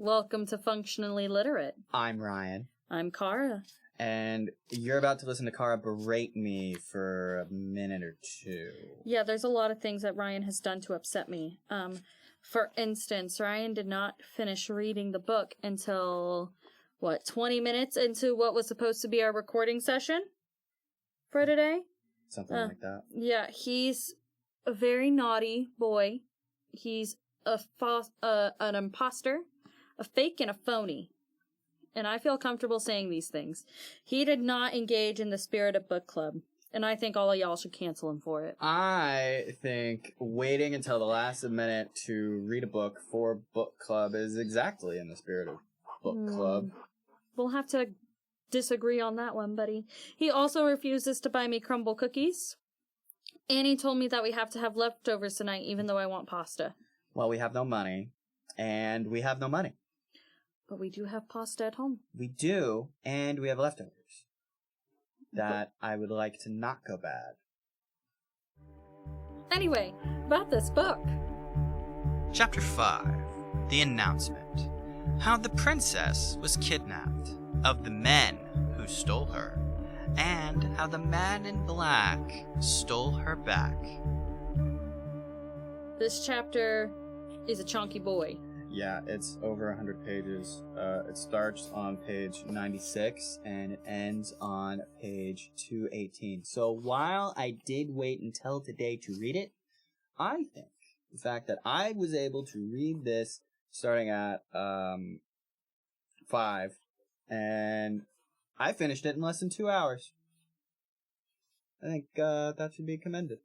Welcome to Functionally Literate. I'm Ryan. I'm Cara. And you're about to listen to Cara berate me for a minute or two. Yeah, there's a lot of things that Ryan has done to upset me. For instance, Ryan did not finish reading the book until, 20 minutes into what was supposed to be our recording session for today? Something like that. Yeah, he's a very naughty boy. He's an imposter, a fake, and a phony. And I feel comfortable saying these things. He did not engage in the spirit of book club. And I think all of y'all should cancel him for it. I think waiting until the last minute to read a book for book club is exactly in the spirit of book club. We'll have to disagree on that one, buddy. He also refuses to buy me crumble cookies. And he told me that we have to have leftovers tonight, even though I want pasta. Well, we have no money. And we have no money. But we do have pasta at home. We do, and we have leftovers. That I would like to not go bad. Anyway, about this book. Chapter 5. The Announcement. How the princess was kidnapped, of the men who stole her, and how the man in black stole her back. This chapter is a chunky boy. Yeah, it's over 100 pages. It starts on page 96 and it ends on page 218. So while I did wait until today to read it, I think the fact that I was able to read this starting at 5 and I finished it in less than 2 hours. I think that should be commended.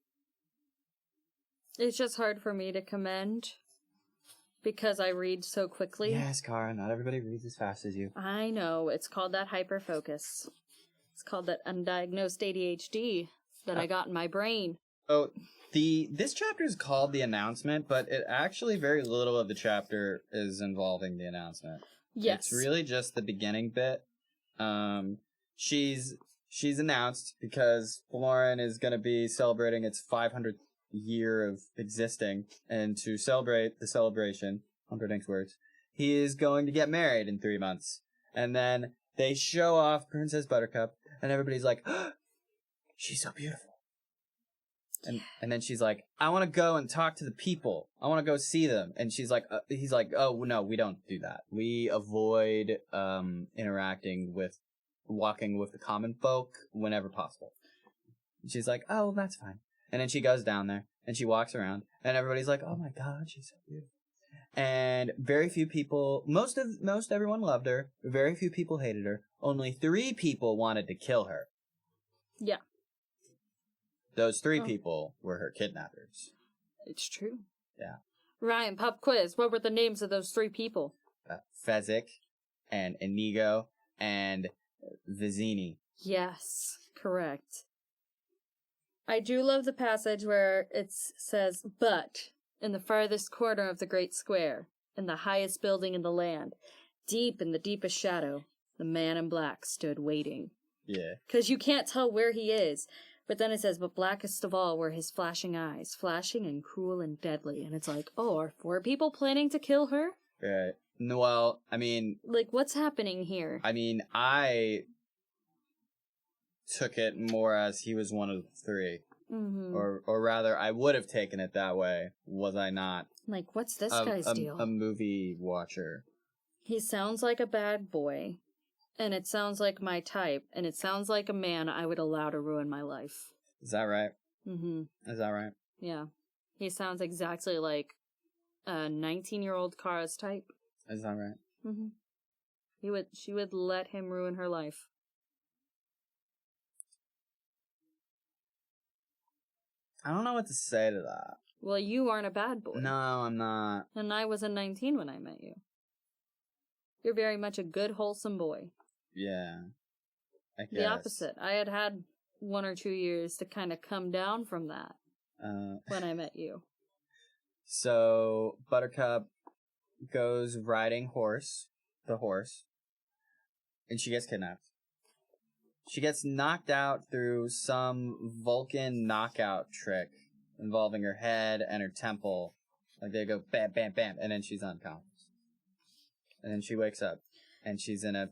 It's just hard for me to commend. Because I read so quickly. Yes, Cara, not everybody reads as fast as you. I know. It's called that hyperfocus. It's called that undiagnosed ADHD that I got in my brain. Oh, this chapter is called The Announcement, but it actually very little of the chapter is involving the announcement. Yes. It's really just the beginning bit. She's announced because Florin is going to be celebrating its 500th year of existing, and to celebrate the celebration, Humperdinck's words, he is going to get married in 3 months. And then they show off Princess Buttercup, and everybody's like, oh, she's so beautiful. And then she's like, I want to go and talk to the people. I want to go see them. And he's like, oh, no, we don't do that. We avoid walking with the common folk whenever possible. And she's like, oh, well, that's fine. And then she goes down there, and she walks around, and everybody's like, oh my god, she's so beautiful. And very few people, most everyone loved her, very few people hated her, only 3 people wanted to kill her. Yeah. Those 3 people were her kidnappers. It's true. Yeah. Ryan, pop quiz, what were the names of those 3 people? Fezzik, and Inigo, and Vizzini. Yes, correct. I do love the passage where it says, but in the farthest corner of the great square, in the highest building in the land, deep in the deepest shadow, the man in black stood waiting. Yeah. Because you can't tell where he is. But then it says, but blackest of all were his flashing eyes, flashing and cruel and deadly. And it's like, oh, are 4 people planning to kill her? Right. Well, I mean... Like, what's happening here? I mean, I took it more as he was one of the 3. Mm-hmm. Or rather, I would have taken it that way, was I not? Like, what's this guy's deal? A movie watcher. He sounds like a bad boy, and it sounds like my type, and it sounds like a man I would allow to ruin my life. Is that right? Mm-hmm. Is that right? Yeah. He sounds exactly like a 19-year-old Cara's type. Is that right? Mm-hmm. She would let him ruin her life. I don't know what to say to that. Well, you aren't a bad boy. No, I'm not. And I wasn't 19 when I met you. You're very much a good, wholesome boy. Yeah. I guess. The opposite. I had 1 or 2 years to kind of come down from that when I met you. So, Buttercup goes riding the horse, and she gets kidnapped. She gets knocked out through some Vulcan knockout trick involving her head and her temple. Like, they go bam, bam, bam, and then she's unconscious. and then she wakes up, and she's in a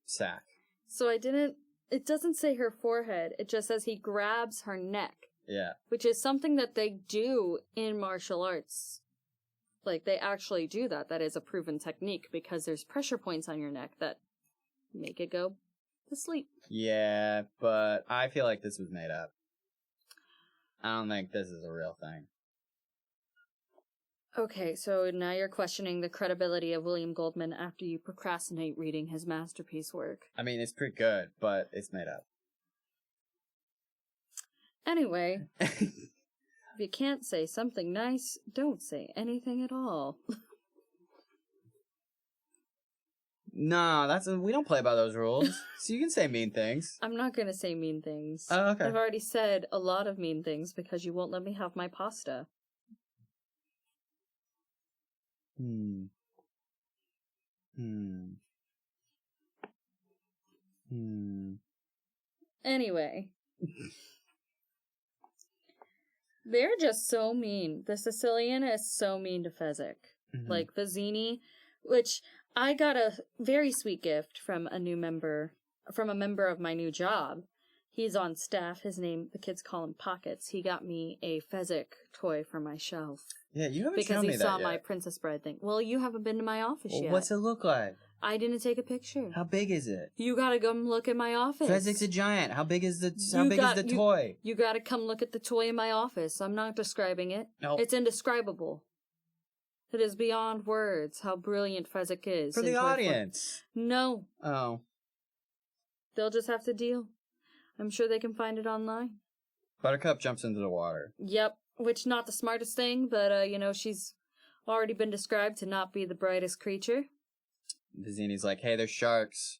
sack. So it doesn't say her forehead, it just says he grabs her neck. Yeah. Which is something that they do in martial arts. Like, they actually do that. That is a proven technique because there's pressure points on your neck that make it go to sleep. Yeah, but I feel like this was made up. I don't think this is a real thing. Okay, so now you're questioning the credibility of William Goldman after you procrastinate reading his masterpiece work. I mean, it's pretty good, but it's made up. Anyway, if you can't say something nice, don't say anything at all. No, we don't play by those rules. So you can say mean things. I'm not gonna say mean things. Oh, okay. I've already said a lot of mean things because you won't let me have my pasta. Anyway. They're just so mean. The Sicilian is so mean to Fezzik. Mm-hmm. Like, Vizzini, which I got a very sweet gift from a member of my new job. He's on staff. The kids call him Pockets. He got me a Fezzik toy for my shelf. Yeah, you haven't shown me that because he saw yet. my Princess Bride thing. Well, you haven't been to my office yet. What's it look like? I didn't take a picture. How big is it? You gotta come look at my office. Fezzik's a giant. How big is the toy? You gotta come look at the toy in my office. I'm not describing it. No. It's indescribable. It is beyond words how brilliant Fezzik is. For the audience. No. Oh. They'll just have to deal. I'm sure they can find it online. Buttercup jumps into the water. Yep. Which, not the smartest thing, but, she's already been described to not be the brightest creature. Vizzini's like, hey, there's sharks.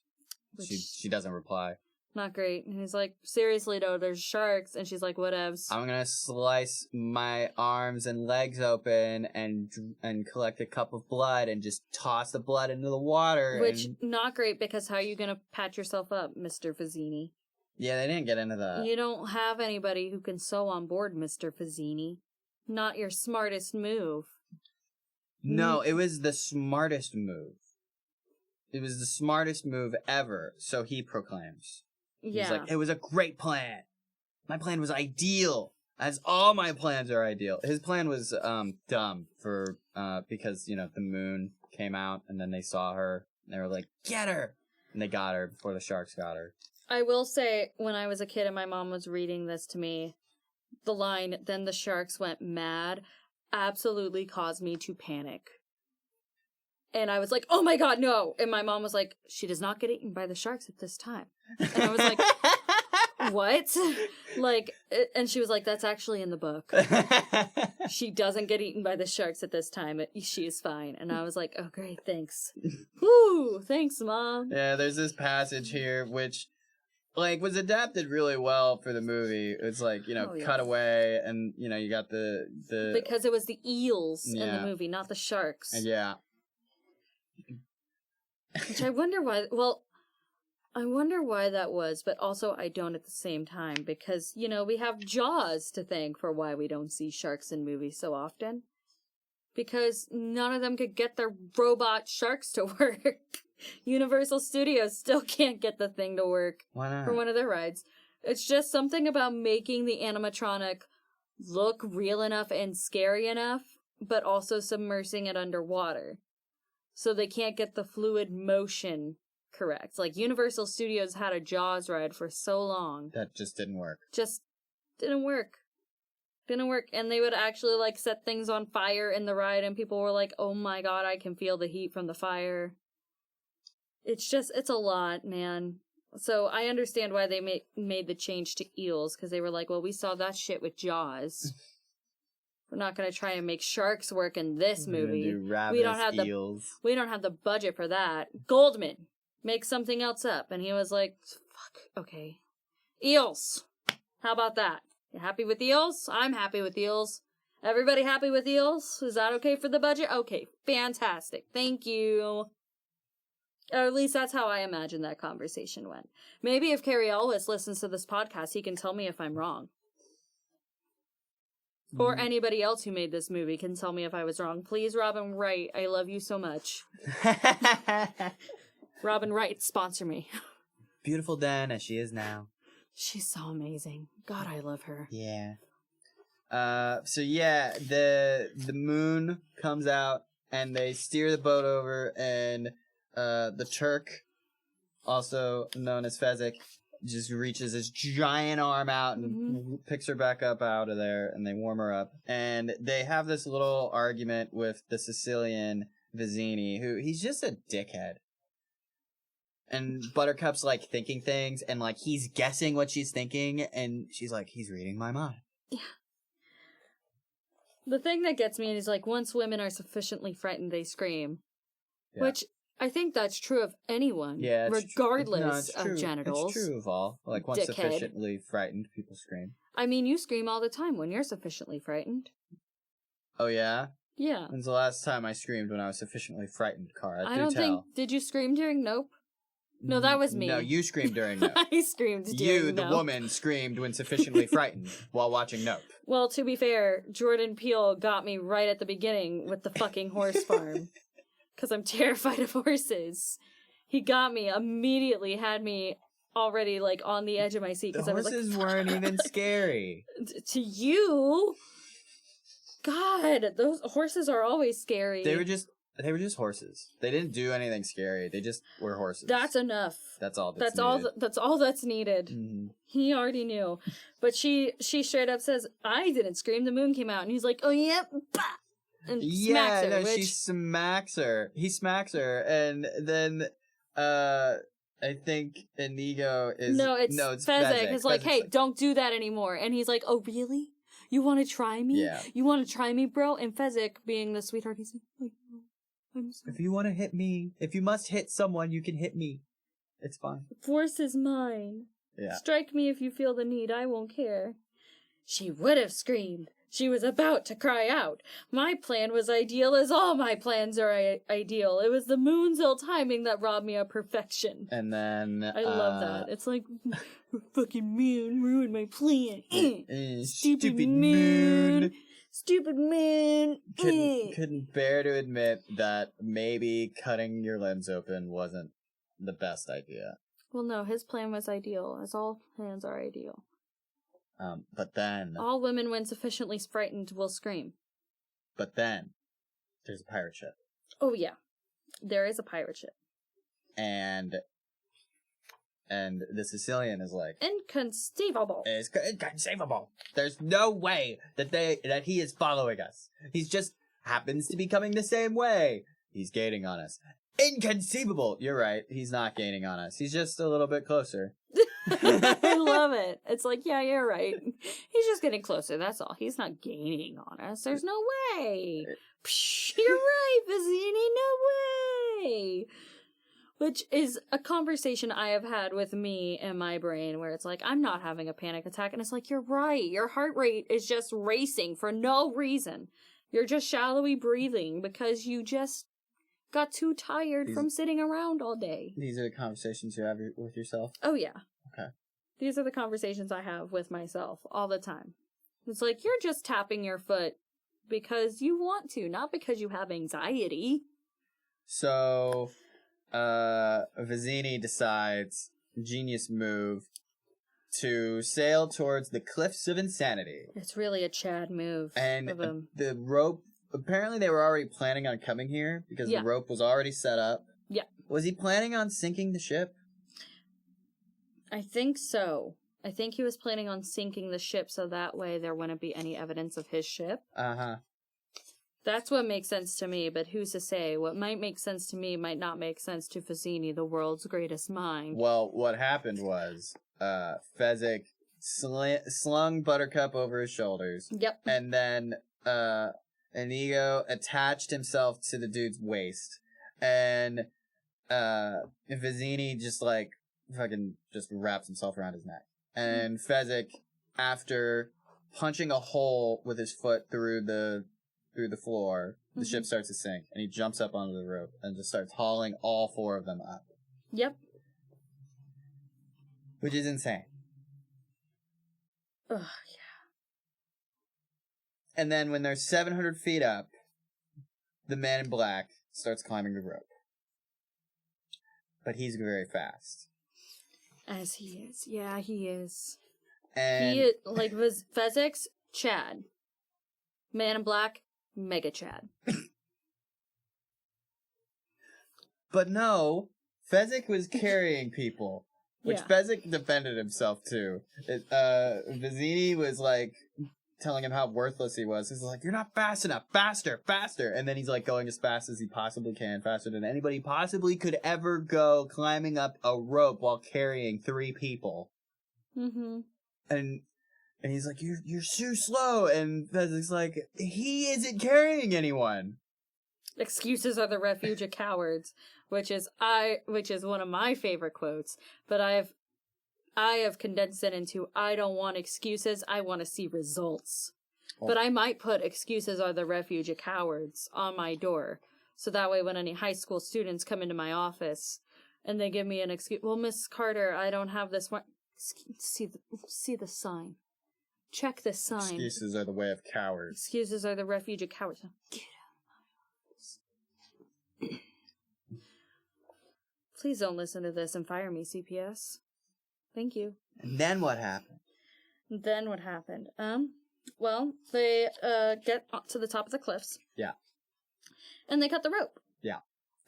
She doesn't reply. Not great. And he's like, seriously, though, there's sharks. And she's like, whatevs. I'm gonna slice my arms and legs open and collect a cup of blood and just toss the blood into the water. Which, not great, because how are you gonna patch yourself up, Mr. Vizzini? Yeah, they didn't get into that. You don't have anybody who can sew on board, Mr. Vizzini. Not your smartest move. No, it was the smartest move. It was the smartest move ever, so he proclaims. Yeah. He's like, it was a great plan. My plan was ideal. As all my plans are ideal. His plan was dumb because, the moon came out and then they saw her and they were like, get her! And they got her before the sharks got her. I will say, when I was a kid and my mom was reading this to me, the line, then the sharks went mad, absolutely caused me to panic. And I was like, oh my god, no! And my mom was like, she does not get eaten by the sharks at this time. And I was like, what? And she was like, that's actually in the book. She doesn't get eaten by the sharks at this time. She is fine. And I was like, oh great, thanks. Woo! Thanks, Mom. Yeah, there's this passage here which was adapted really well for the movie. It's cut away and, you got the... Because it was the eels in the movie, not the sharks. Yeah. Which I wonder why... Well, I wonder why that was, but also I don't at the same time, because, we have Jaws to thank for why we don't see sharks in movies so often. Because none of them could get their robot sharks to work. Universal Studios still can't get the thing to work. Why not? For one of their rides. It's just something about making the animatronic look real enough and scary enough, but also submersing it underwater. So they can't get the fluid motion correct. Like, Universal Studios had a Jaws ride for so long. That just didn't work. Just didn't work. Didn't work. And they would actually, set things on fire in the ride, and people were like, oh my god, I can feel the heat from the fire. It's a lot, man. So I understand why they made the change to eels, because they were like, well, we saw that shit with Jaws. We're not going to try and make sharks work in this movie. We don't have the budget for that. Goldman, make something else up. And he was like, fuck, okay. Eels. How about that? You happy with eels? I'm happy with eels. Everybody happy with eels? Is that okay for the budget? Okay, fantastic. Thank you. Or at least that's how I imagine that conversation went. Maybe if Carrie Elwes listens to this podcast, he can tell me if I'm wrong. Or anybody else who made this movie can tell me if I was wrong. Please, Robin Wright, I love you so much. Robin Wright, sponsor me. Beautiful then as she is now. She's so amazing. God, I love her. Yeah. So yeah, the moon comes out and they steer the boat over, and the Turk, also known as Fezzik, just reaches his giant arm out and picks her back up out of there, and they warm her up. And they have this little argument with the Sicilian Vizzini, who he's just a dickhead. And Buttercup's like thinking things, and like he's guessing what she's thinking, and she's like, he's reading my mind. Yeah. The thing that gets me is like, once women are sufficiently frightened, they scream. Yeah. Which I think that's true of anyone, regardless of genitals. It's true of all. Like, once sufficiently frightened, people scream. I mean, you scream all the time when you're sufficiently frightened. Oh, yeah? Yeah. When's the last time I screamed when I was sufficiently frightened, Cara? I don't think... Did you scream during Nope? No, that was me. No, you screamed during Nope. I screamed during You, Nope. the woman, screamed when sufficiently frightened while watching Nope. Well, to be fair, Jordan Peele got me right at the beginning with the fucking horse farm. Because I'm terrified of horses. He got me, immediately had me already, like, on the edge of my seat. The I was horses weren't even scary. To you? God, those horses are always scary. They were just horses. They didn't do anything scary. They just were horses. That's enough. That's all that's needed. That's all that's needed. Mm-hmm. He already knew. But she straight up says, I didn't scream, the moon came out. And he's like, oh, yep, bah! And smacks her, she smacks her. He smacks her, and then I think Inigo is it's Fezzik. It's like, hey, don't do that anymore. And he's like, oh, really? You want to try me? Yeah. You want to try me, bro? And Fezzik, being the sweetheart, he's like, I'm sorry. If you want to hit me, if you must hit someone, you can hit me. It's fine. Force is mine. Yeah. Strike me if you feel the need. I won't care. She would have screamed. She was about to cry out. My plan was ideal, as all my plans are ideal. It was the moon's ill timing that robbed me of perfection. And then... I love that. It's like, fucking moon ruined my plan. Stupid moon. Stupid moon. Couldn't bear to admit that maybe cutting your limbs open wasn't the best idea. Well, no, his plan was ideal, as all plans are ideal. But then... all women, when sufficiently frightened, will scream. But then, there's a pirate ship. Oh, yeah. There is a pirate ship. And the Sicilian is like... Inconceivable. It's inconceivable. There's no way that he is following us. He's just happens to be coming the same way. He's gaining on us. Inconceivable! You're right. He's not gaining on us. He's just a little bit closer. I love it. It's like, yeah, you're right. He's just getting closer, that's all. He's not gaining on us. There's no way. Psh, you're right, Vizzini, no way. Which is a conversation I have had with me and my brain where it's like, I'm not having a panic attack. And it's like, you're right. Your heart rate is just racing for no reason. You're just shallowly breathing because you just got too tired from sitting around all day. These are the conversations you have with yourself? Oh, yeah. Okay. These are the conversations I have with myself all the time. It's like, you're just tapping your foot because you want to, not because you have anxiety. So, Vizzini decides, genius move, to sail towards the Cliffs of Insanity. It's really a Chad move. And of him. The rope, apparently they were already planning on coming here because the rope was already set up. Yeah. Was he planning on sinking the ship? I think so. I think he was planning on sinking the ship so that way there wouldn't be any evidence of his ship. Uh-huh. That's what makes sense to me, but who's to say? What might make sense to me might not make sense to Vizzini, the world's greatest mind. Well, what happened was, Fezzik slung Buttercup over his shoulders. Yep. And then, Inigo attached himself to the dude's waist. And, Vizzini just, like, fucking just wraps himself around his neck. And Fezzik, after punching a hole with his foot through the floor, the ship starts to sink, and he jumps up onto the rope and just starts hauling all four of them up. Yep. Which is insane. Ugh, And then when they're 700 feet up, the man in black starts climbing the rope. But he's very fast. As he is. Yeah, he is. And He is, like, Fezzik's Chad. Man in Black, Mega Chad. But no, Fezzik was carrying people. Which Yeah. Fezzik defended himself too. Vizzini was like telling him how worthless he was. He's like, "You're not fast enough. Faster, faster!" And then he's like going as fast as he possibly can, faster than anybody possibly could ever go, climbing up a rope while carrying 3 people. Mm-hmm. And he's like, "You're too slow." And Fezzik's like, "He isn't carrying anyone." Excuses are the refuge of cowards, which is one of my favorite quotes, but I have condensed it into I don't want excuses, I want to see results. Oh. But I might put excuses are the refuge of cowards on my door. So that way when any high school students come into my office and they give me an excuse, well, Miss Carter, I don't have this one. See the sign. Check the sign. Excuses are the way of cowards. Excuses are the refuge of cowards. Get out. Please don't listen to this and fire me, CPS. Thank you. And then what happened? Well, they get up to the top of the cliffs. Yeah. And they cut the rope. Yeah.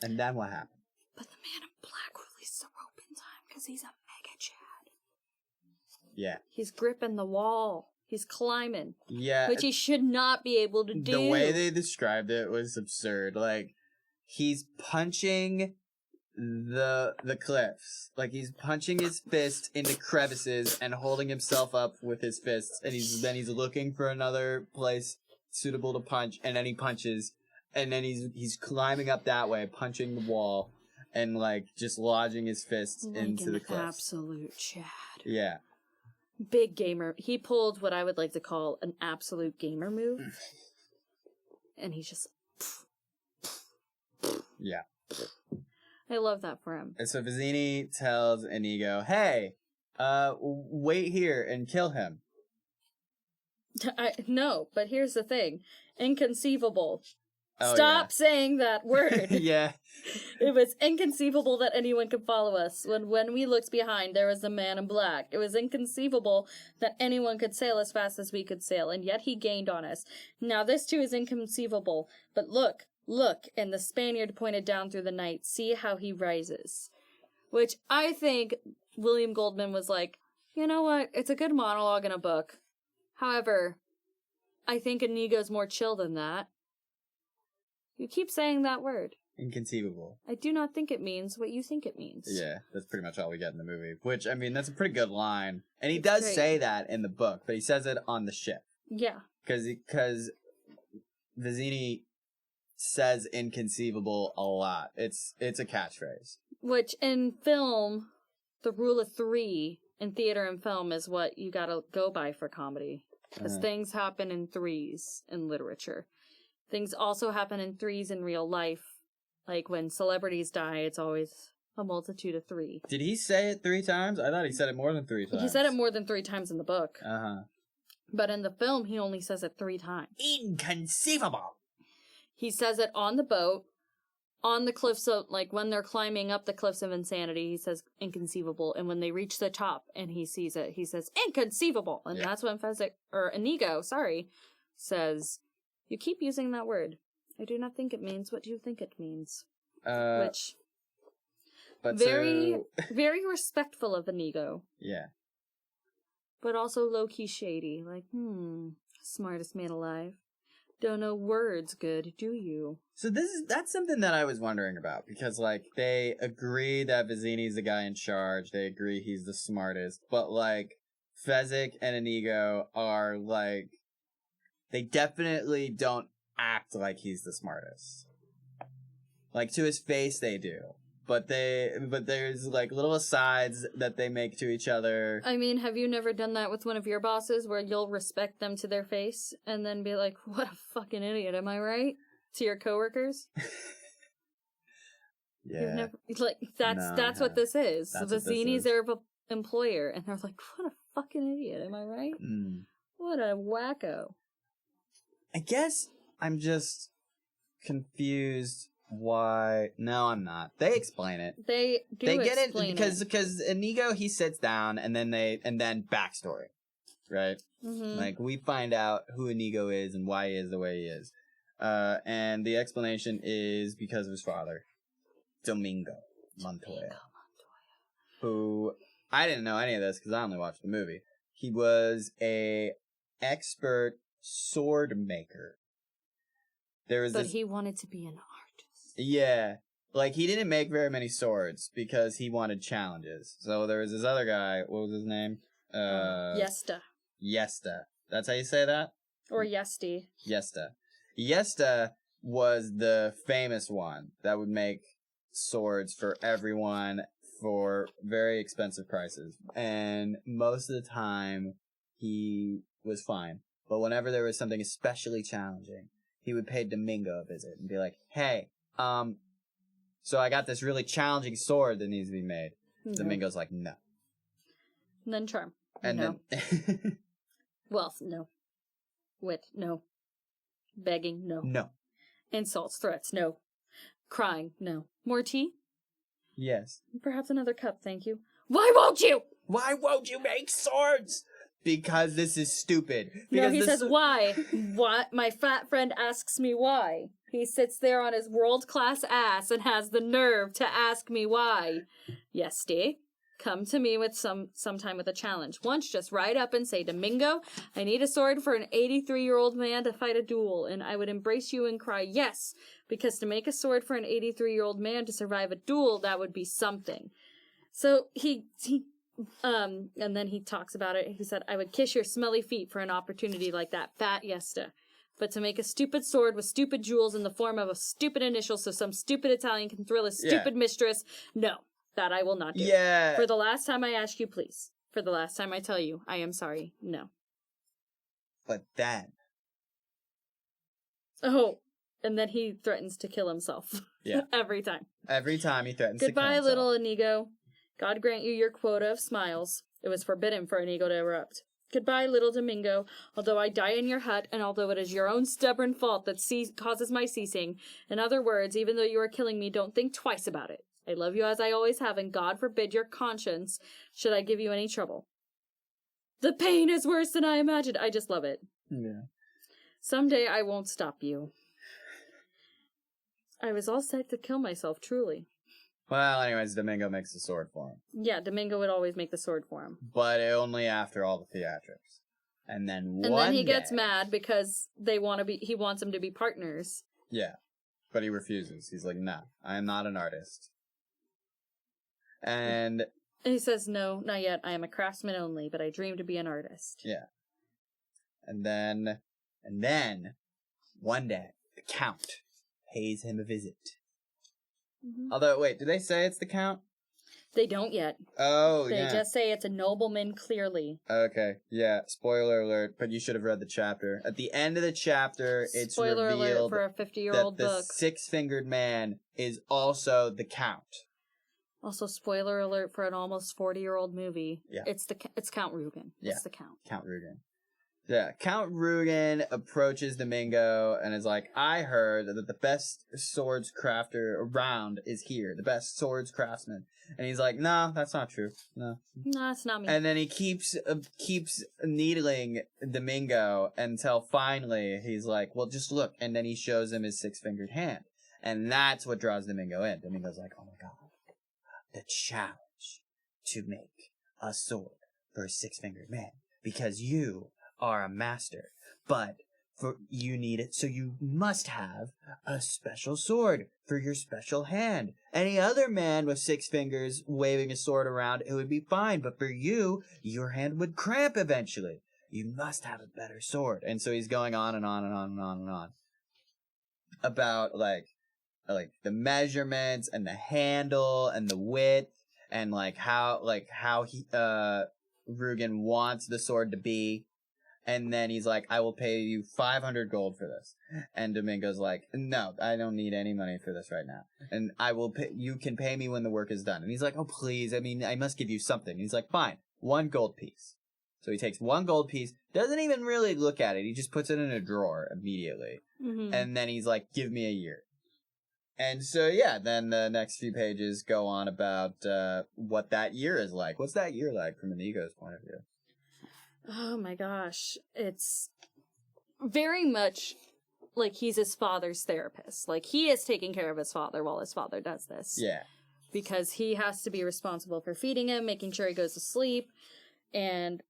And then what happened? But the man in black released the rope in time because he's a Mega Chad. Yeah. He's gripping the wall. He's climbing. Yeah. Which he should not be able to do. The way they described it was absurd. Like, he's punching the cliffs. Like, he's punching his fist into crevices and holding himself up with his fists, and he's looking for another place suitable to punch, and then he punches, and then he's climbing up that way, punching the wall, and like just lodging his fists like into the cliffs. Absolute Chad. Yeah. Big gamer. He pulled what I would like to call an absolute gamer move. And he's just... Yeah. I love that for him. And so Vizzini tells Inigo, "Hey, wait here and kill him." No, but here's the thing. Inconceivable. Oh, Stop saying that word. Yeah. It was inconceivable that anyone could follow us. When we looked behind, there was a man in black. It was inconceivable that anyone could sail as fast as we could sail, and yet he gained on us. Now this too is inconceivable, but look, and the Spaniard pointed down through the night. See how he rises. Which I think William Goldman was like, you know what? It's a good monologue in a book. However, I think Inigo's more chill than that. You keep saying that word. Inconceivable. I do not think it means what you think it means. Yeah, that's pretty much all we get in the movie. Which, I mean, that's a pretty good line. And he does say that in the book, but he says it on the ship. Yeah. Because Vizzini says inconceivable a lot. It's a catchphrase. Which, in film, the rule of 3 in theater and film is what you gotta go by for comedy. Because things happen in 3s in literature. Things also happen in 3s in real life. Like when celebrities die, it's always a multitude of 3. Did he say it 3 times? I thought he said it more than 3 times. He said it more than 3 times in the book. Uh-huh. But in the film, he only says it 3 times. Inconceivable! He says it on the boat, on the cliffs of, like, when they're climbing up the cliffs of insanity, he says inconceivable. And when they reach the top and he sees it, he says inconceivable. And that's when Inigo, says, you keep using that word. I do not think it means what you think it means. Which, but very respectful of Inigo. Yeah. But also low-key shady. Like, smartest man alive. Don't know words good, do you? So that's something that I was wondering about, because, like, they agree that Vizzini's the guy in charge, they agree he's the smartest, but, like, Fezzik and Inigo are, like, they definitely don't act like he's the smartest. Like, to his face they do. But there's, like, little asides that they make to each other. I mean, have you never done that with one of your bosses where you'll respect them to their face and then be like, what a fucking idiot, am I right? To your coworkers? Yeah. You've never, like, that's what this is. The Zini's their employer, and they're like, what a fucking idiot, am I right? Mm. What a wacko. I guess I'm just confused why. No, I'm not. They explain it. They Get it explain because Inigo, he sits down and then backstory, right? Mm-hmm. Like we find out who Inigo is and why he is the way he is. And the explanation is because of his father, Domingo Montoya. Who, I didn't know any of this because I only watched the movie. He was a expert sword maker. But he wanted to be an artist. Yeah. Like, he didn't make very many swords because he wanted challenges. So there was this other guy, what was his name? Yesta. Yesta. That's how you say that? Or Yesti. Yesta. Yesta was the famous one that would make swords for everyone for very expensive prices. And most of the time, he was fine. But whenever there was something especially challenging, he would pay Domingo a visit and be like, hey, so I got this really challenging sword that needs to be made. No. Domingo's like, no. And then charm. And no. then... Wealth, no. Wit, no. Begging, no. No. Insults, threats, no. Crying, no. More tea? Yes. Perhaps another cup, thank you. Why won't you? Why won't you make swords? Because this is stupid. Because no, he says, why? What? My fat friend asks me why. He sits there on his world-class ass and has the nerve to ask me why. Yes, Steve. Come to me with sometime with a challenge. Once, just ride up and say, Domingo, I need a sword for an 83-year-old man to fight a duel. And I would embrace you and cry, yes, because to make a sword for an 83-year-old man to survive a duel, that would be something. So and then he talks about it. He said, I would kiss your smelly feet for an opportunity like that, fat Yesta. But to make a stupid sword with stupid jewels in the form of a stupid initial so some stupid Italian can thrill his stupid mistress, no. That I will not do. Yeah. For the last time I ask you, please. For the last time I tell you, I am sorry. No. But then. Oh, and then he threatens to kill himself. Yeah. Every time. Every time he threatens to kill himself. Goodbye, little Inigo. God grant you your quota of smiles. It was forbidden for Inigo to erupt. Goodbye, little Domingo. Although I die in your hut, and although it is your own stubborn fault that causes my ceasing, in other words, even though you are killing me, don't think twice about it. I love you as I always have, and God forbid your conscience should I give you any trouble. The pain is worse than I imagined. I just love it. Yeah. Someday I won't stop you. I was all set to kill myself, truly. Well, anyways, Domingo makes the sword for him. Yeah, Domingo would always make the sword for him. But only after all the theatrics. And then he gets mad because he wants them to be partners. Yeah. But he refuses. He's like, nah, I am not an artist. And he says, no, not yet. I am a craftsman only, but I dream to be an artist. Yeah. And then, one day, the Count pays him a visit. Mm-hmm. Although, wait, do they say it's the Count? They don't yet. Oh, They just say it's a nobleman, clearly. Okay, yeah, spoiler alert, but you should have read the chapter. At the end of the chapter, it's spoiler revealed alert for a 50-year-old book. The six-fingered man is also the Count. Also, spoiler alert for an almost 40-year-old movie. Yeah. It's Count Rugen. Yeah. It's the Count. Count Rugen. Yeah, Count Rugen approaches Domingo and is like, I heard that the best swords crafter around is here. The best swords craftsman. And he's like, no, that's not true. No, it's not me. And then he keeps needling Domingo until finally he's like, well, just look. And then he shows him his six-fingered hand. And that's what draws Domingo in. Domingo's like, oh my God. The challenge to make a sword for a six-fingered man. Because you are a master, but you need it, so you must have a special sword for your special hand. Any other man with six fingers waving a sword around, it would be fine, but for you, your hand would cramp eventually. You must have a better sword. And so he's going on and on and on and on and on about like the measurements and the handle and the width and how he Rugen wants the sword to be. And then he's like, I will pay you 500 gold for this. And Domingo's like, no, I don't need any money for this right now. And you can pay me when the work is done. And he's like, oh, please. I mean, I must give you something. And he's like, fine, 1 gold piece. So he takes 1 gold piece, doesn't even really look at it. He just puts it in a drawer immediately. Mm-hmm. And then he's like, give me a year. And so, yeah, then the next few pages go on about what that year is like. What's that year like from Inigo's point of view? Oh my gosh. It's very much like he's his father's therapist. Like, he is taking care of his father while his father does this. Yeah. Because he has to be responsible for feeding him, making sure he goes to sleep, and,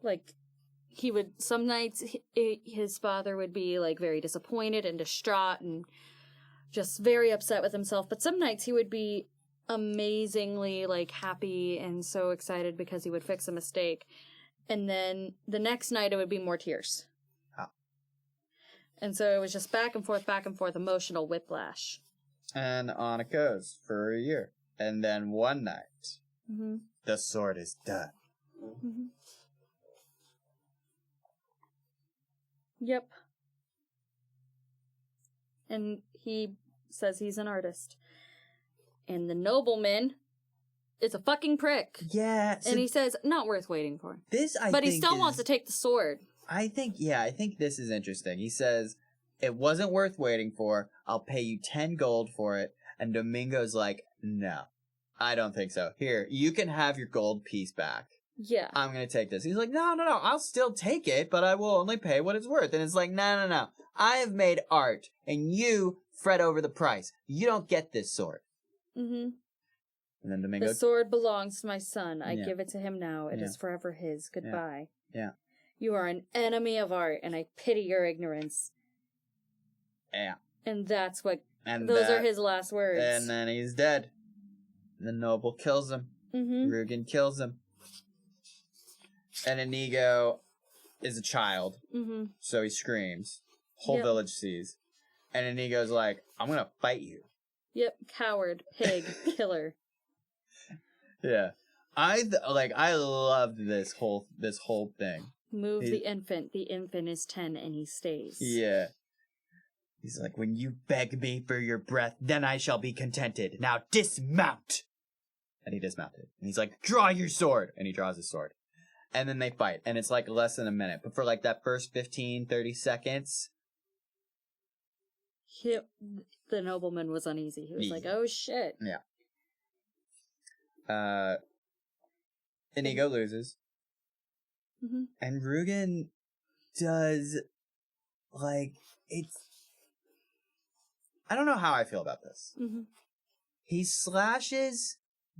like, he would, some nights, his father would be, like, very disappointed and distraught and just very upset with himself, but some nights he would be amazingly, like, happy and so excited because he would fix a mistake, and then the next night it would be more tears. Oh. And so it was just back and forth, emotional whiplash. And on it goes for a year. And then one night, the sword is done. Mm-hmm. Yep. And he says he's an artist. And the nobleman is a fucking prick. Yeah. So and he says, not worth waiting for. But he still wants to take the sword. I think this is interesting. He says, it wasn't worth waiting for. I'll pay you 10 gold for it. And Domingo's like, no, I don't think so. Here, you can have your gold piece back. Yeah. I'm going to take this. He's like, no, I'll still take it, but I will only pay what it's worth. And it's like, no. I have made art, and you fret over the price. You don't get this sword. Mm-hmm. And then Domingo... The sword belongs to my son. I give it to him now. It is forever his. Goodbye. Yeah. You are an enemy of art, and I pity your ignorance. Yeah. And that's what... those are his last words. And then he's dead. The noble kills him. Mm-hmm. Rugen kills him. And Inigo is a child, so he screams. Whole village sees. And Inigo's like, I'm gonna fight you. Yep, coward, pig, killer. Yeah. I loved this whole thing. Move the infant is 10 and he stays. Yeah. He's like, when you beg me for your breath, then I shall be contented. Now dismount! And he dismounted. And he's like, draw your sword! And he draws his sword. And then they fight, and it's like less than a minute. But for like that first 15, 30 seconds... the nobleman was uneasy. He was like, oh shit. Yeah. Inigo loses. Mm-hmm. And Rugen does, like, it's... I don't know how I feel about this. Mm-hmm. He slashes...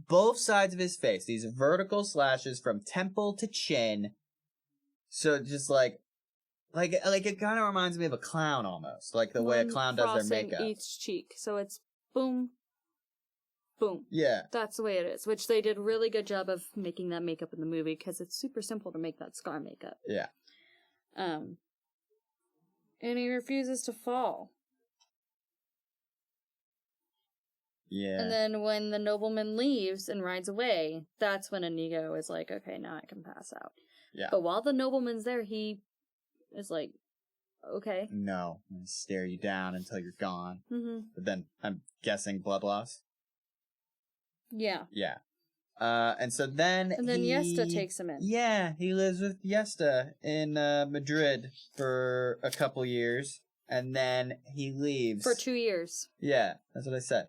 both sides of his face, these vertical slashes from temple to chin. So just like it kind of reminds me of a clown almost, like the way a clown does their makeup. Each cheek, so it's boom, boom. Yeah, that's the way it is. Which they did a really good job of making that makeup in the movie because it's super simple to make that scar makeup. Yeah. And he refuses to fall. Yeah. And then when the nobleman leaves and rides away, that's when Inigo is like, okay, now I can pass out. Yeah. But while the nobleman's there, he is like, okay. No, I'm going to stare you down until you're gone. Mm-hmm. But then I'm guessing blood loss. Yeah. Yeah. And so then And then Yesta takes him in. Yeah, he lives with Yesta in Madrid for a couple years. And then he leaves. For 2 years. Yeah, that's what I said.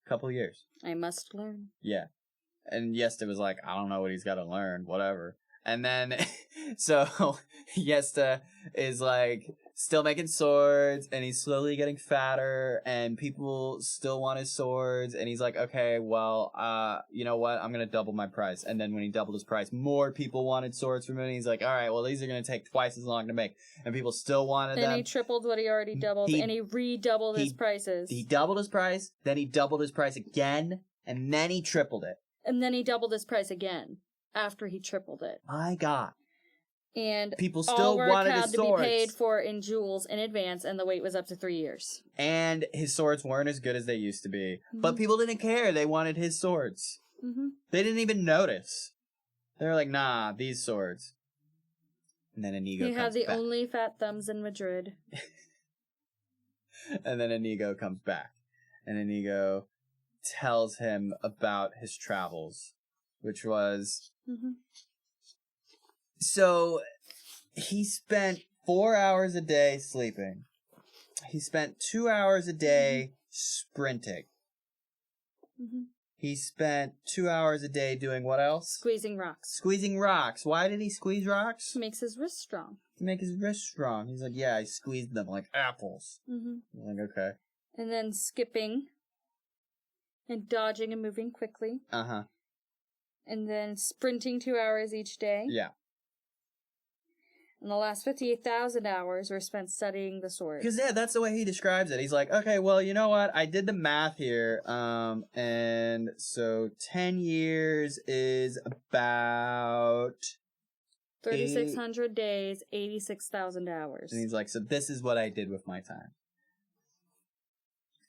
Couple years. I must learn. Yeah. And Yesta was like, I don't know what he's got to learn, whatever. And then, so, Yesta is like, still making swords, and he's slowly getting fatter, and people still want his swords, and he's like, okay, well, you know what, I'm gonna double my price. And then when he doubled his price, more people wanted swords from him, and he's like, alright, well, these are gonna take twice as long to make. And people still wanted them. And he tripled what he already doubled, and he redoubled his prices. He doubled his price, then he doubled his price again, and then he tripled it. And then he doubled his price again, after he tripled it. My God. And people still wanted his swords. All work had to be paid for in jewels in advance, and the wait was up to 3 years. And his swords weren't as good as they used to be. Mm-hmm. But people didn't care. They wanted his swords. Mm-hmm. They didn't even notice. They were like, nah, these swords. And then Inigo comes back. He had the only fat thumbs in Madrid. And then Inigo comes back. And Inigo tells him about his travels, which was Mm-hmm. So he spent 4 hours a day sleeping. He spent 2 hours a day sprinting. Mm-hmm. He spent 2 hours a day doing what else? Squeezing rocks. Squeezing rocks. Why did he squeeze rocks? Makes his wrist strong. To make his wrist strong. He's like, yeah, I squeezed them like apples. Mm-hmm. I'm like, okay. And then skipping and dodging and moving quickly. Uh-huh. And then sprinting 2 hours each day. Yeah. And the last 58,000 hours were spent studying the sword. Because, yeah, that's the way he describes it. He's like, okay, well, you know what? I did the math here. And so 10 years is about 3,600 days, 86,000 hours. And he's like, so this is what I did with my time.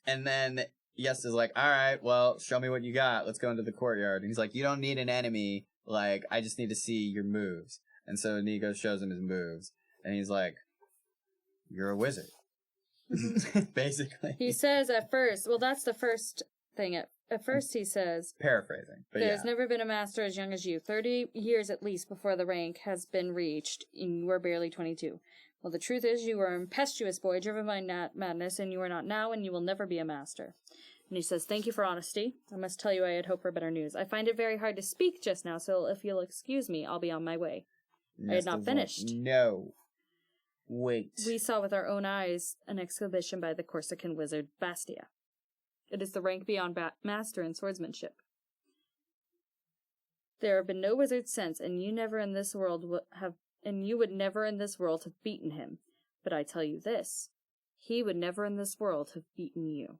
And then Yes is like, all right, well, show me what you got. Let's go into the courtyard. And he's like, you don't need an enemy. Like, I just need to see your moves. And so Inigo shows him his moves. And he's like, you're a wizard. Basically. He says at first, well, that's the first thing. At first he says, paraphrasing, but there's never been a master as young as you. 30 years at least before the rank has been reached, and you are barely 22. Well, the truth is, you are an impetuous boy, driven by madness, and you are not now, and you will never be a master. And he says, thank you for honesty. I must tell you I had hoped for better news. I find it very hard to speak just now, so if you'll excuse me, I'll be on my way. I had not finished. No. Wait. We saw with our own eyes an exhibition by the Corsican wizard Bastia. It is the rank beyond master in swordsmanship. There have been no wizards since, and you never in this world you would never in this world have beaten him. But I tell you this, he would never in this world have beaten you.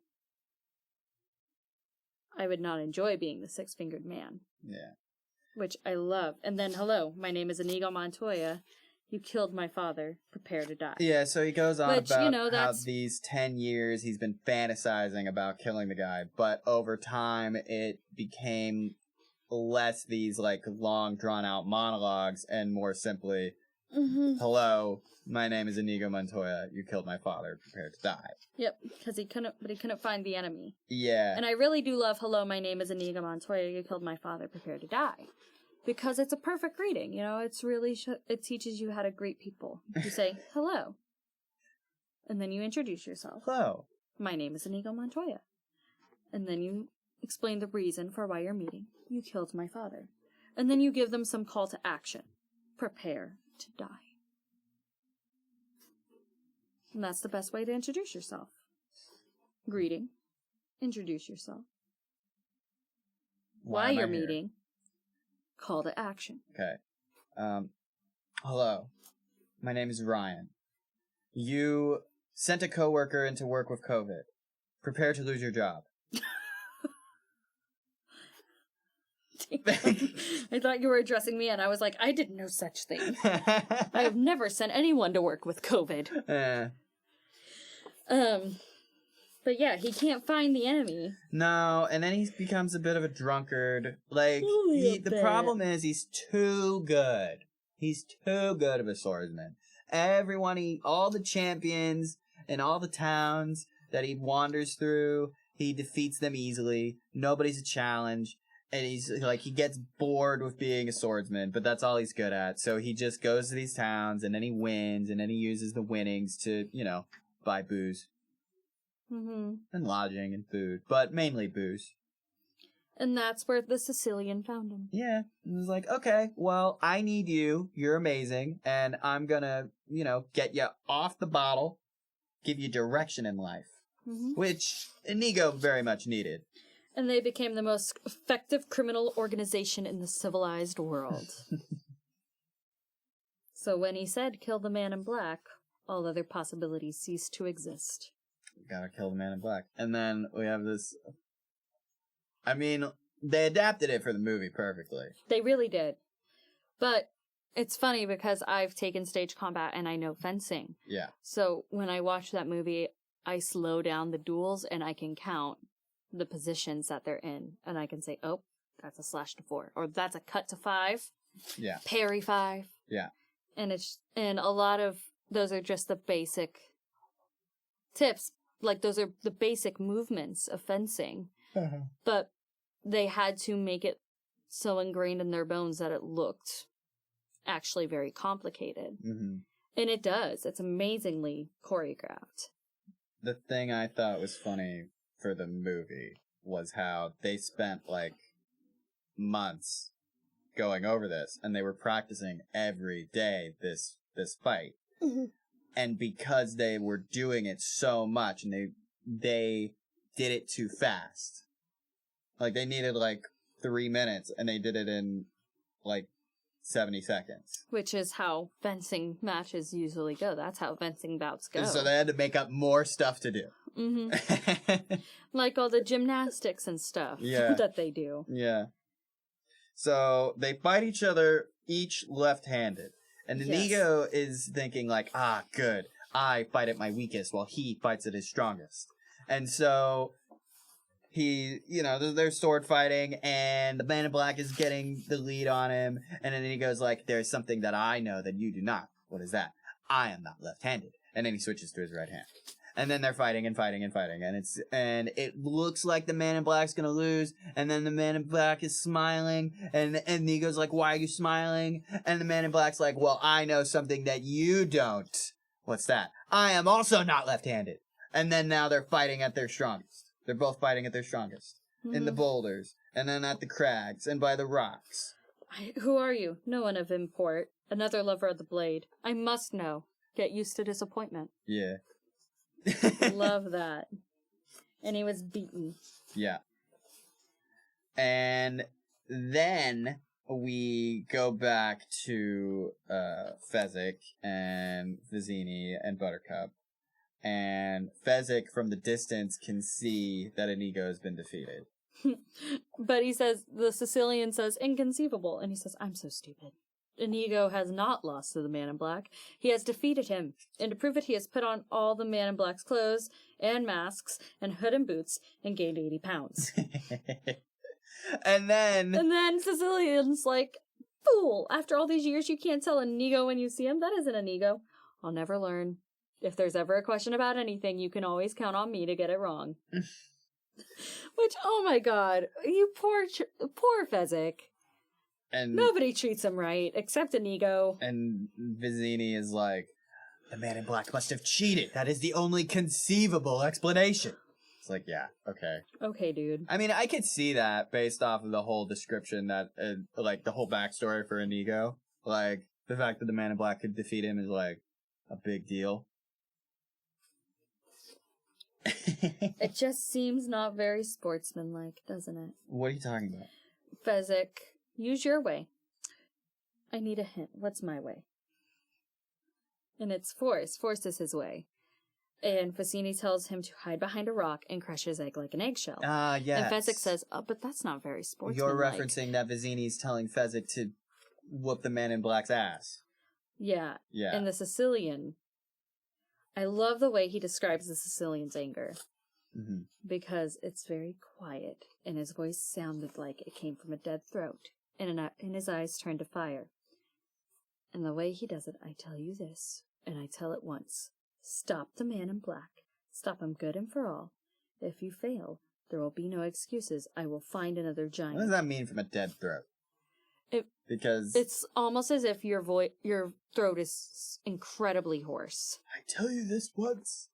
I would not enjoy being the six-fingered man. Yeah. Which I love. And then, hello, my name is Inigo Montoya. You killed my father. Prepare to die. Yeah, so he goes on Which, about how these 10 years he's been fantasizing about killing the guy, but over time it became less these, like, long, drawn-out monologues and more simply, hello, my name is Inigo Montoya. You killed my father. Prepare to die. Yep, because he couldn't find the enemy. Yeah. And I really do love, hello, my name is Inigo Montoya. You killed my father. Prepare to die. Because it's a perfect greeting, you know, it's really, it teaches you how to greet people. You say, hello. And then you introduce yourself. Hello. My name is Inigo Montoya. And then you explain the reason for why you're meeting. You killed my father. And then you give them some call to action. Prepare to die. And that's the best way to introduce yourself. Greeting. Introduce yourself. Why you're meeting. Call to action. Okay. Hello. My name is Ryan. You sent a coworker into work with COVID. Prepare to lose your job. I thought you were addressing me, and I was like, I did no such thing. I have never sent anyone to work with COVID. But yeah, he can't find the enemy. No, and then he becomes a bit of a drunkard. Like, the problem is he's too good. He's too good of a swordsman. All the champions in all the towns that he wanders through, he defeats them easily. Nobody's a challenge. And he's like, he gets bored with being a swordsman, but that's all he's good at. So he just goes to these towns, and then he wins, and then he uses the winnings to, buy booze. And lodging and food, but mainly booze. And that's where the Sicilian found him. Yeah. And he was like, okay, well, I need you. You're amazing. And I'm gonna, get you off the bottle, give you direction in life. Which Inigo very much needed. And they became the most effective criminal organization in the civilized world. So when he said, kill the man in black, all other possibilities ceased to exist. Gotta kill the man in black. And then we have this... I mean, they adapted it for the movie perfectly. They really did. But it's funny because I've taken stage combat and I know fencing. Yeah. So when I watch that movie, I slow down the duels and I can count the positions that they're in. And I can say, oh, that's a slash to 4. Or that's a cut to 5. Yeah. Parry 5. Yeah. And a lot of those are just the basic tips. Like, those are the basic movements of fencing. But they had to make it so ingrained in their bones that it looked actually very complicated. Mm-hmm. And it does. It's amazingly choreographed. The thing I thought was funny for the movie was how they spent, like, months going over this, and they were practicing every day this fight. Mm-hmm. And because they were doing it so much, and they did it too fast. Like, they needed, like, 3 minutes, and they did it in, like, 70 seconds. Which is how fencing matches usually go. That's how fencing bouts go. And so they had to make up more stuff to do. Mm-hmm. Like all the gymnastics and stuff that they do. Yeah. So they fight each other, each left-handed. And Inigo is thinking like, good. I fight at my weakest while he fights at his strongest. And so they're sword fighting, and the man in black is getting the lead on him. And then he goes like, there's something that I know that you do not. What is that? I am not left-handed. And then he switches to his right hand. And then they're fighting and fighting and fighting. And it looks like the man in black's gonna lose. And then the man in black is smiling. And Inigo's like, why are you smiling? And the man in black's like, well, I know something that you don't. What's that? I am also not left-handed. And then now they're fighting at their strongest. They're both fighting at their strongest. Mm-hmm. In the boulders. And then at the crags. And by the rocks. Who are you? No one of import. Another lover of the blade. I must know. Get used to disappointment. Yeah. Love that. And he was beaten. Yeah. And then we go back to Fezzik and Vizzini and Buttercup. And Fezzik from the distance can see that Inigo has been defeated. But he says, the Sicilian says, inconceivable. And he says, I'm so stupid. Inigo has not lost to the Man in Black. He has defeated him. And to prove it, he has put on all the Man in Black's clothes and masks and hood and boots and gained 80 pounds. And then Sicilian's like, fool, after all these years you can't tell Inigo when you see him? That isn't Inigo. I'll never learn. If there's ever a question about anything, you can always count on me to get it wrong. Which, oh my god, you poor Fezzik. And nobody treats him right, except Inigo. And Vizzini is like, the Man in Black must have cheated. That is the only conceivable explanation. It's like, yeah, okay. Okay, dude. I mean, I could see that based off of the whole description that, like, the whole backstory for Inigo. Like, the fact that the Man in Black could defeat him is, like, a big deal. It just seems not very sportsmanlike, doesn't it? What are you talking about? Fezzik, use your way. I need a hint. What's my way? And it's Force. Force is his way. And Vizzini tells him to hide behind a rock and crush his egg like an eggshell. Yes. And Fezzik says, but that's not very sportsmanlike. You're referencing that Vizzini's telling Fezzik to whoop the Man in Black's ass. Yeah. Yeah. And the Sicilian, I love the way he describes the Sicilian's anger. Mm-hmm. Because it's very quiet, and his voice sounded like it came from a dead throat, and his eyes turned to fire. And the way he does it, I tell you this, and I tell it once. Stop the Man in Black. Stop him good and for all. If you fail, there will be no excuses. I will find another giant. What does that mean from a dead throat? Because it's almost as if your throat is incredibly hoarse. I tell you this once,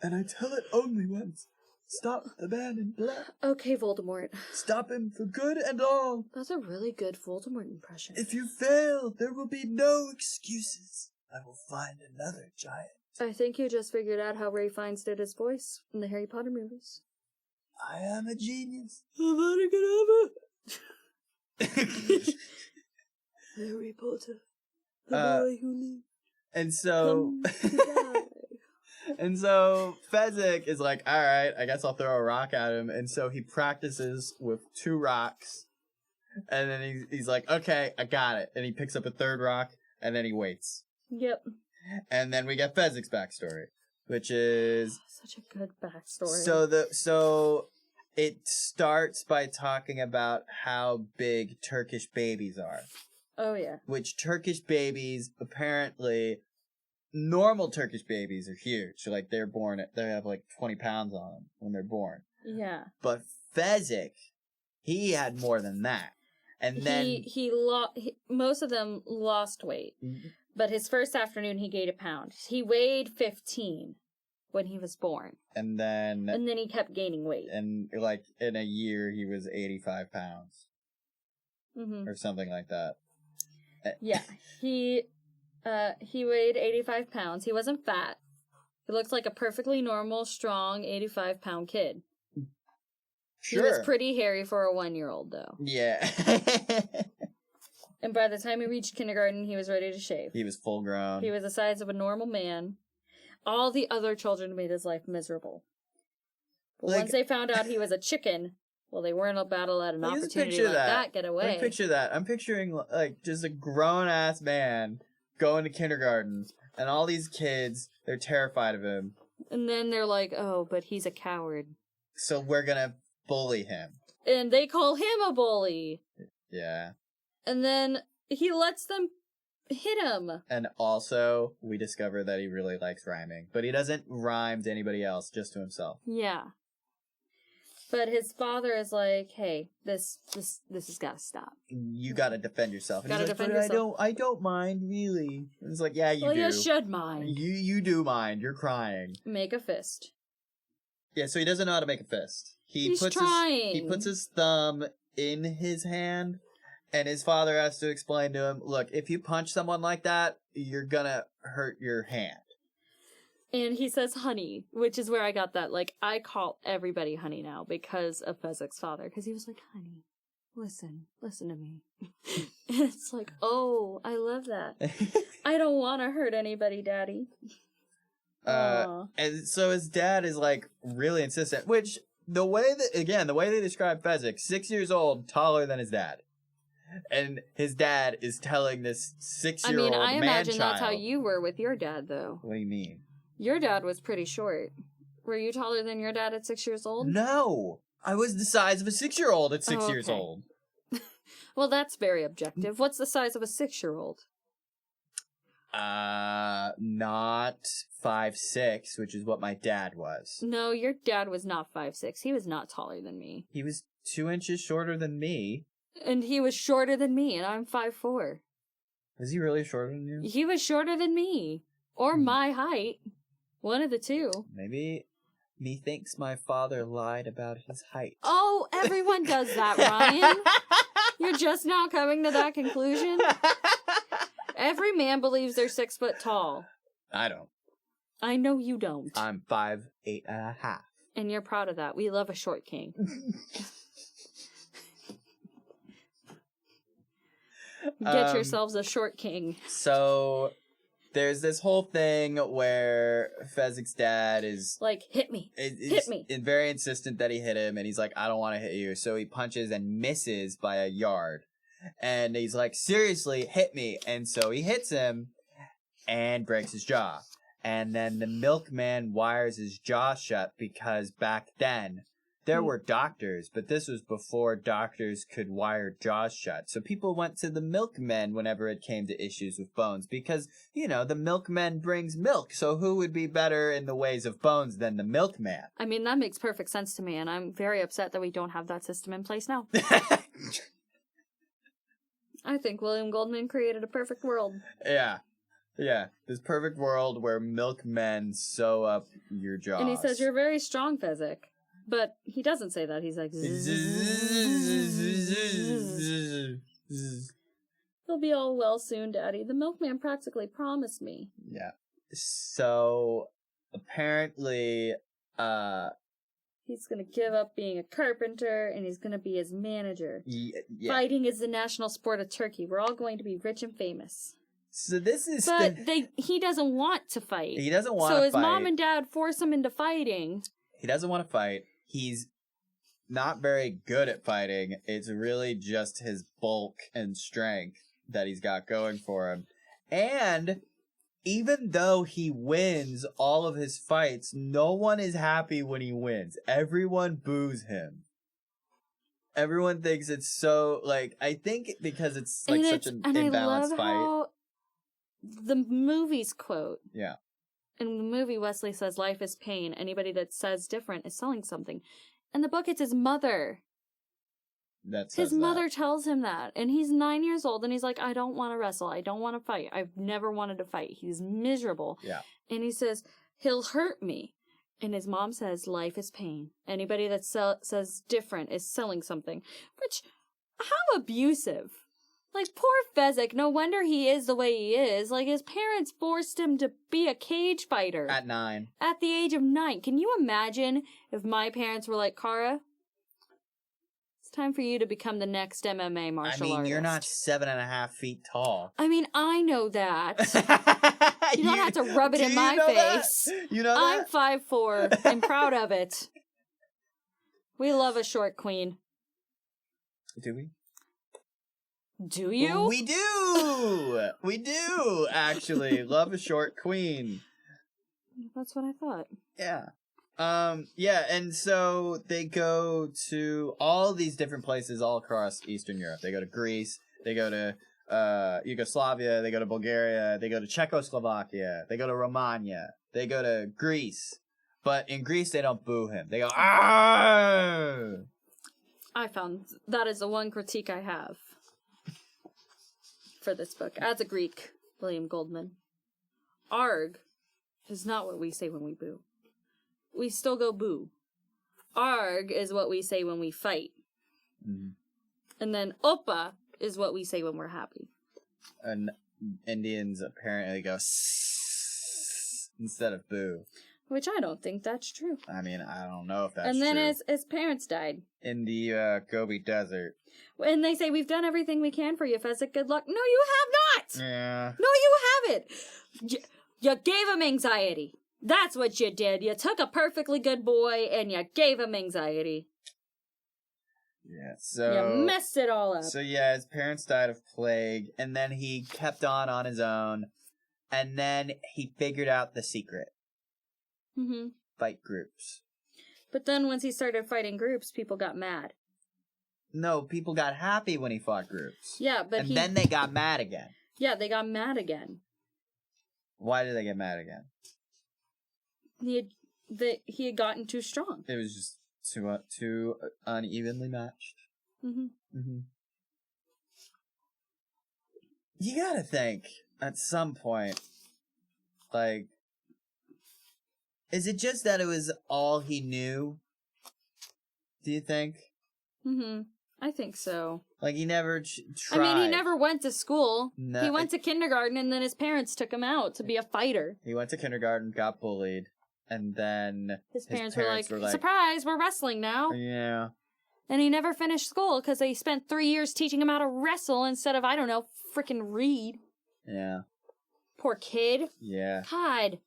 and I tell it only once. Stop the Man in Black. Okay, Voldemort. Stop him for good and all. That's a really good Voldemort impression. If you fail, there will be no excuses. I will find another giant. I think you just figured out how Ray Fiennes did his voice in the Harry Potter movies. I am a genius. Harry Potter, the boy who lived. And so... And so Fezzik is like, all right, I guess I'll throw a rock at him. And so he practices with 2 rocks. And then he's like, okay, I got it. And he picks up a 3rd rock, and then he waits. Yep. And then we get Fezzik's backstory, which is... such a good backstory. So it starts by talking about how big Turkish babies are. Oh, yeah. Which Turkish babies, apparently... Normal Turkish babies are huge. So, like, they have, like, 20 pounds on them when they're born. Yeah. But Fezzik, he had more than that. And then most of them lost weight. But his first afternoon, he gained a pound. He weighed 15 when he was born. And then he kept gaining weight. And, like, in a year, he was 85 pounds. Mm-hmm. Or something like that. Yeah. He weighed 85 pounds. He wasn't fat. He looked like a perfectly normal, strong 85-pound kid. Sure. He was pretty hairy for a 1-year-old, though. Yeah. And by the time he reached kindergarten, he was ready to shave. He was full grown. He was the size of a normal man. All the other children made his life miserable. But once they found out he was a chicken, well, they weren't about to let an opportunity like that get away. Like, picture that. I'm picturing, like, just a grown-ass man going to kindergarten, and all these kids, they're terrified of him. And then they're like, oh, but he's a coward. So we're gonna bully him. And they call him a bully. Yeah. And then he lets them hit him. And also, we discover that he really likes rhyming. But he doesn't rhyme to anybody else, just to himself. Yeah. But his father is like, hey, this has got to stop. You got to defend yourself. And Gotta he's like, defend but yourself. I don't mind, really. And it's like, yeah, you do. Well, you should mind. You do mind. You're crying. Make a fist. Yeah, so he doesn't know how to make a fist. He's trying. He puts his thumb in his hand, and his father has to explain to him, look, if you punch someone like that, you're gonna hurt your hand. And he says honey, which is where I got that. Like, I call everybody honey now because of Fezzik's father. Because he was like, honey, listen to me. And it's like, oh, I love that. I don't want to hurt anybody, Daddy. And so his dad is, like, really insistent, which, the way they describe Fezzik, 6 years old, taller than his dad. And his dad is telling this 6-year-old man-child. I imagine that's how you were with your dad, though. What do you mean? Your dad was pretty short. Were you taller than your dad at 6 years old? No! I was the size of a 6-year-old at 6 years old. Well, that's very objective. What's the size of a 6-year-old? Not 5'6", which is what my dad was. No, your dad was not 5'6". He was not taller than me. He was 2 inches shorter than me. And he was shorter than me, and I'm 5'4". Was he really shorter than you? He was shorter than me. Or my height. One of the two. Maybe methinks my father lied about his height. Oh, everyone does that, Ryan. You're just now coming to that conclusion? Every man believes they're 6 foot tall. I don't. I know you don't. I'm 5'8.5". And you're proud of that. We love a short king. Get yourselves a short king. So there's this whole thing where Fezzik's dad is like, hit me. Hit me. Very insistent that he hit him, and he's like, I don't want to hit you. So he punches and misses by a yard. And he's like, seriously, hit me. And so he hits him and breaks his jaw. And then the milkman wires his jaw shut because back then there were doctors, but this was before doctors could wire jaws shut. So people went to the milkmen whenever it came to issues with bones because, you know, the milkman brings milk. So who would be better in the ways of bones than the milkman? I mean, that makes perfect sense to me, and I'm very upset that we don't have that system in place now. I think William Goldman created a perfect world. Yeah. Yeah. This perfect world where milkmen sew up your jaws. And he says, you're very strong, Fezzik. But he doesn't say that. He's like, he'll be all well soon, Daddy. The milkman practically promised me. Yeah. So, apparently, he's gonna give up being a carpenter, and he's gonna be his manager. Yeah. Fighting is the national sport of Turkey. We're all going to be rich and famous. So this is But he doesn't want to fight. He doesn't want to fight. So his mom and dad force him into fighting. He doesn't want to fight. He's not very good at fighting. It's really just his bulk and strength that he's got going for him. And even though he wins all of his fights, no one is happy when he wins. Everyone boos him. Everyone thinks it's so, like, I think because it's like such an imbalanced fight. How the movie's quote. Yeah. In the movie, Wesley says, life is pain. Anybody that says different is selling something. In the book, it's his mother. that says His that. mother tells him that, and he's 9 years old, and he's like, I don't want to wrestle. I don't want to fight. I've never wanted to fight. He's miserable. Yeah. And he says, he'll hurt me. And his mom says, life is pain. Anybody that says different is selling something. Which, how abusive. Like, poor Fezzik, no wonder he is the way he is. Like, his parents forced him to be a cage fighter. At 9. At the age of 9. Can you imagine if my parents were like, Cara, it's time for you to become the next MMA martial artist. You're not 7.5 feet tall. I mean, I know that. You don't have to rub it in my face. That? You know that? I'm 5'4" and proud of it. We love a short queen. Do we? Do you? We do! We do, actually. Love a short queen. That's what I thought. Yeah. Yeah, and so they go to all these different places all across Eastern Europe. They go to Greece, they go to Yugoslavia, they go to Bulgaria, they go to Czechoslovakia, they go to Romania, they go to Greece. But in Greece, they don't boo him. They go, ah! I found that is the one critique I have for this book. As a Greek, William Goldman. Arg is not what we say when we boo. We still go boo. Arg is what we say when we fight. Mm-hmm. And then Opa is what we say when we're happy. And Indians apparently go sss instead of boo. Which I don't think that's true. I mean, I don't know if that's true. And then true. his parents died. In the Gobi Desert. And they say, we've done everything we can for you, Fezzik. Good luck. No, you have not! Yeah. No, you haven't! You gave him anxiety. That's what you did. You took a perfectly good boy and you gave him anxiety. Yeah, so... You messed it all up. So yeah, his parents died of plague, and then he kept on his own, and then he figured out the secret. Mm-hmm. Fight groups. But then once he started fighting groups, people got mad. No, people got happy when he fought groups. Yeah, but and then they got mad again. Yeah, they got mad again. Why did they get mad again? He had gotten too strong. It was just too unevenly matched. Mm-hmm. Mm-hmm. You gotta think, at some point, like, is it just that it was all he knew? Do you think? Mm-hmm. I think so. Like, he never tried. I mean, he never went to school. No, he went to kindergarten, and then his parents took him out to be a fighter. He went to kindergarten, got bullied, and then his parents were like, surprise, we're wrestling now. Yeah. And he never finished school because they spent 3 years teaching him how to wrestle instead of, I don't know, freaking read. Yeah. Poor kid. Yeah. God.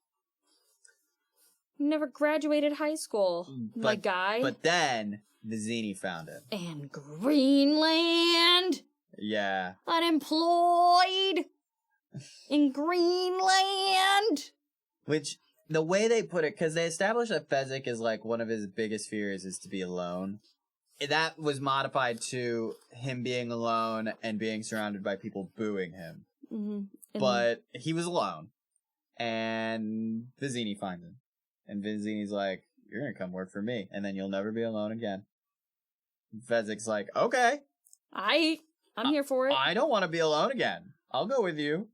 He never graduated high school, my guy. But then Vizzini found him. And Greenland. Yeah. Unemployed. In Greenland. Which, the way they put it, because they established that Fezzik is like one of his biggest fears is to be alone. That was modified to him being alone and being surrounded by people booing him. Mm-hmm. But he was alone. And Vizzini finds him. And Vizzini's like, you're going to come work for me. And then you'll never be alone again. Fezzik's like, okay. I'm here for it. I don't want to be alone again. I'll go with you.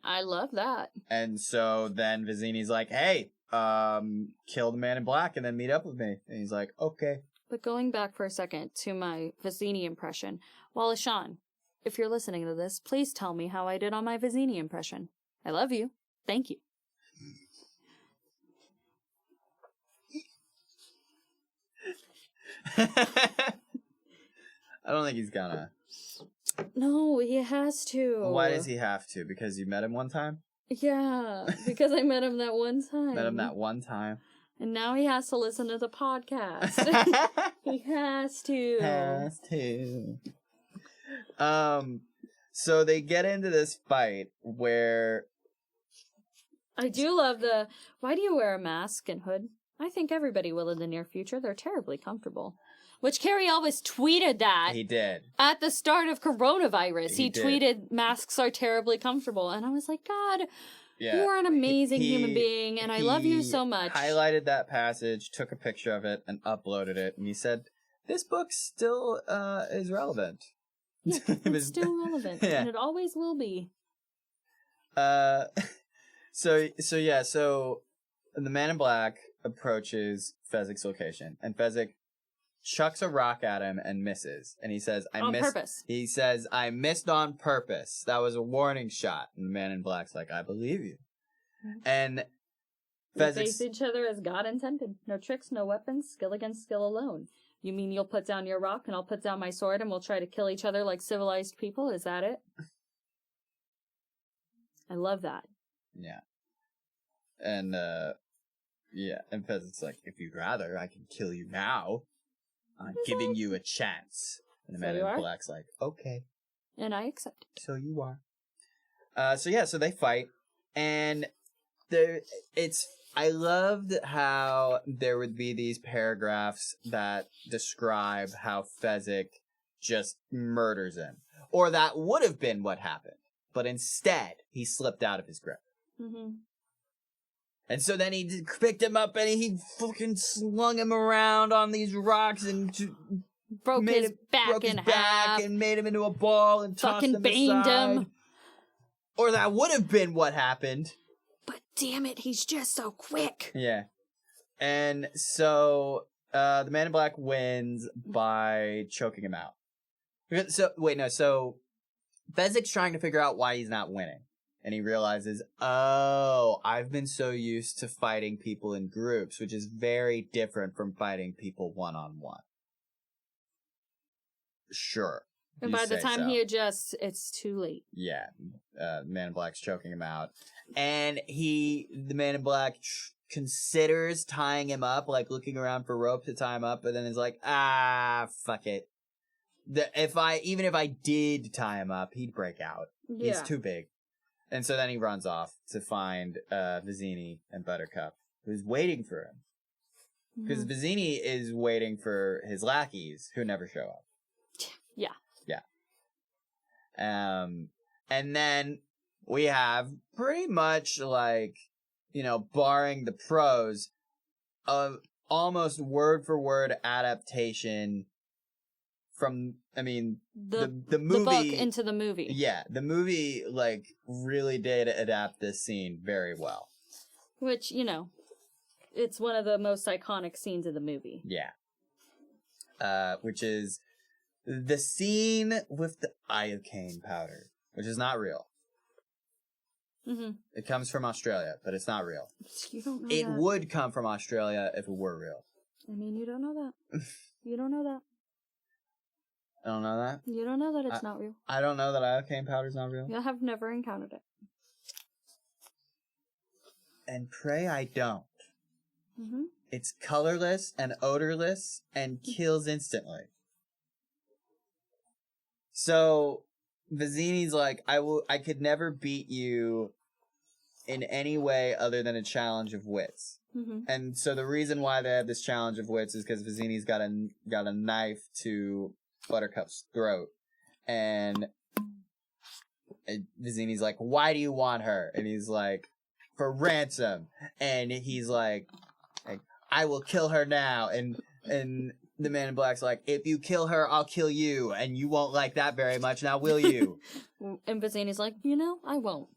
I love that. And so then Vizzini's like, hey, kill the man in black and then meet up with me. And he's like, okay. But going back for a second to my Vizzini impression, Wallace Shawn, if you're listening to this, please tell me how I did on my Vizzini impression. I love you. Thank you. I don't think he's gonna. No, he has to. Why does he have to? Because you met him one time? Yeah, because I met him that one time. Met him that one time. And now he has to listen to the podcast. He has to. Has to. So they get into this fight where... I do love why do you wear a mask and hood? I think everybody will in the near future. They're terribly comfortable. Which Carrie Elvis tweeted that. He did. At the start of coronavirus. He did. Tweeted, masks are terribly comfortable. And I was like, God, you are an amazing human being, and I love you so much. Highlighted that passage, took a picture of it, and uploaded it. And he said, this book still is relevant. Yeah, it's still relevant, yeah. and it always will be. So the Man in Black approaches Fezzik's location, and Fezzik chucks a rock at him and misses, and he says, On purpose. He says, "I missed on purpose. That was a warning shot." And the Man in Black's like, "I believe you." And We face each other as God intended. No tricks, no weapons, skill against skill alone. You mean you'll put down your rock and I'll put down my sword and we'll try to kill each other like civilized people? Is that it? I love that. Yeah. And, and Fezzik's like, "If you'd rather, I can kill you now. I'm giving you a chance." And the Man in Black's like, "Okay." And I accept it. So you are. So they fight, and I loved how there would be these paragraphs that describe how Fezzik just murders him. Or that would have been what happened. But instead, he slipped out of his grip. Mm-hmm. And so then he picked him up and he fucking slung him around on these rocks and broke his back in half. And made him into a ball and tossed him bained aside. him. Or that would have been what happened. But damn it, he's just so quick. Yeah. And so the Man in Black wins by choking him out. So Fezzik's trying to figure out why he's not winning. And he realizes, I've been so used to fighting people in groups, which is very different from fighting people one-on-one. Sure. And by the time he adjusts, it's too late. Yeah. Man in Black's choking him out. And the Man in Black considers tying him up, like looking around for rope to tie him up, but then is like, fuck it. Even if I did tie him up, he'd break out. Yeah. He's too big. And so then he runs off to find Vizzini and Buttercup, who's waiting for him. Because Vizzini is waiting for his lackeys, who never show up. Yeah. Yeah. And then we have pretty much barring the prose, of almost word for word adaptation from, the movie. The book into the movie. Yeah, the movie, really did adapt this scene very well. Which, it's one of the most iconic scenes of the movie. Yeah. Which is the scene with the iocane powder, which is not real. Mm-hmm. It comes from Australia, but it's not real. You don't know it that. Would come from Australia if it were real. You don't know that. You don't know that. I don't know that? You don't know that it's not real. I don't know that iocane powder's not real? You have never encountered it. And pray I don't. Mm-hmm. It's colorless and odorless and kills instantly. So, Vizzini's like, I could never beat you in any way other than a challenge of wits. Mm-hmm. And so the reason why they have this challenge of wits is because Vizzini's got a knife to Buttercup's throat. And Vizzini's like, "Why do you want her?" And he's like, "For ransom." And he's like, "I will kill her now." And the Man in Black's like, "If you kill her, I'll kill you. And you won't like that very much, now will you?" And Vizzini's like, I won't.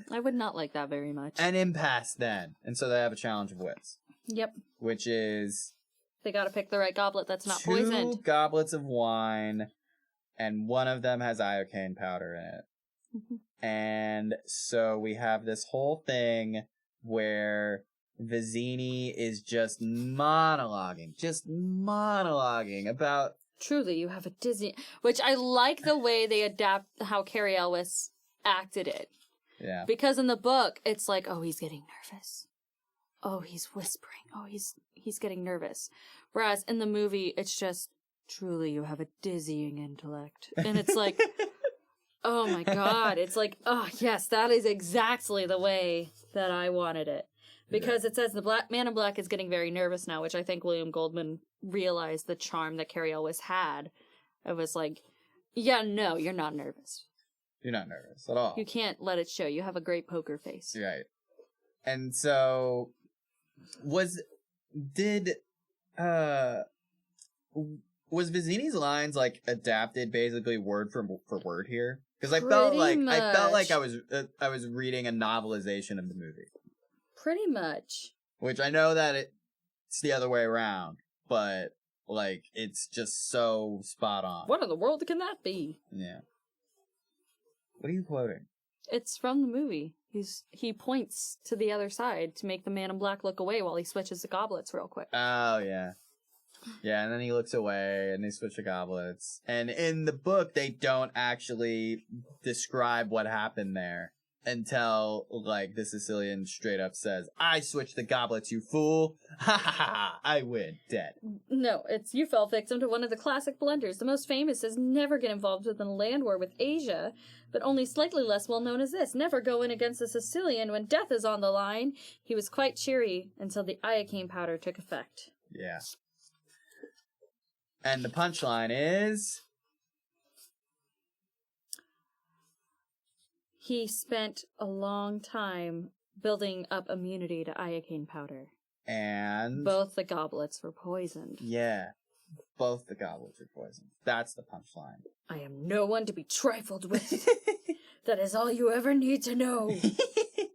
I would not like that very much. An impasse then. And so they have a challenge of wits. Yep. Which is... They gotta pick the right goblet that's not poisoned. 2 goblets of wine, and one of them has iocane powder in it. Mm-hmm. And so we have this whole thing where Vizzini is just monologuing about... Truly, you have a dizzy... Which I like the way they adapt how Cary Elwes acted it. Yeah. Because in the book, it's like, he's getting nervous. He's whispering. He's getting nervous. Whereas in the movie, it's just, truly, you have a dizzying intellect. And it's like, oh my God. It's like, yes, that is exactly the way that I wanted it. Because it says the Man in Black is getting very nervous now, which I think William Goldman realized the charm that Cary Elwes had. It was like, yeah, no, you're not nervous. You're not nervous at all. You can't let it show. You have a great poker face. Right. And so, was Vizzini's lines like adapted basically word for word here? Because I Pretty felt like much. I was reading a novelization of the movie, Pretty much. which I know that it's the other way around, but like it's just so spot on. What in the world can that be? Yeah. What are you quoting? It's from the movie. He points to the other side to make the man in black look away while he switches the goblets real quick. Oh, yeah. Yeah, and then he looks away, and they switch the goblets. And in the book, they don't actually describe what happened there until, like, the Sicilian straight up says, I switched the goblets, you fool! Ha ha ha! I win. Dead. No, it's you fell victim to one of the classic blunders. The most famous is never get involved with a land war with Asia, but only slightly less well known as this. Never go in against the Sicilian when death is on the line. He was quite cheery until the iocane powder took effect. Yeah. And the punchline is... He spent a long time building up immunity to iocane powder. And... Both the goblets were poisoned. Yeah. Both the goblets are poisoned. That's the punchline. I am no one to be trifled with. That is all you ever need to know. I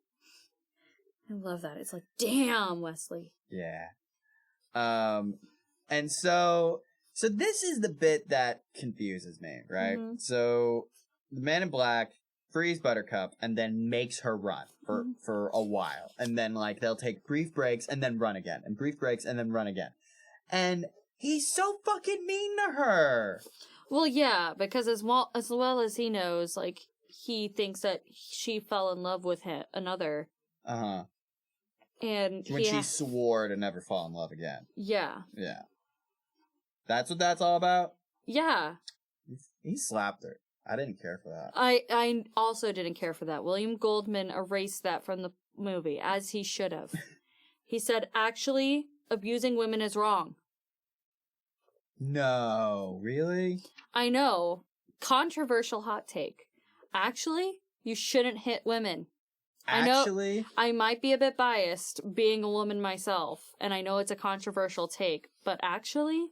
love that. It's like, damn, Wesley. Yeah. And so this is the bit that confuses me, right? Mm-hmm. So the Man in Black frees Buttercup and then makes her run for a while. And then, like, they'll take brief breaks and then run again. And brief breaks and then run again. And he's so fucking mean to her. Well, yeah, because as well as he knows, like, he thinks that she fell in love with another. Uh-huh. And when she swore to never fall in love again. Yeah. Yeah. That's what that's all about? Yeah. He slapped her. I didn't care for that. I also didn't care for that. William Goldman erased that from the movie, as he should have. He said, actually, abusing women is wrong. No, really? I know. Controversial hot take. Actually, you shouldn't hit women. Actually? I know I might be a bit biased, being a woman myself, and I know it's a controversial take, but actually,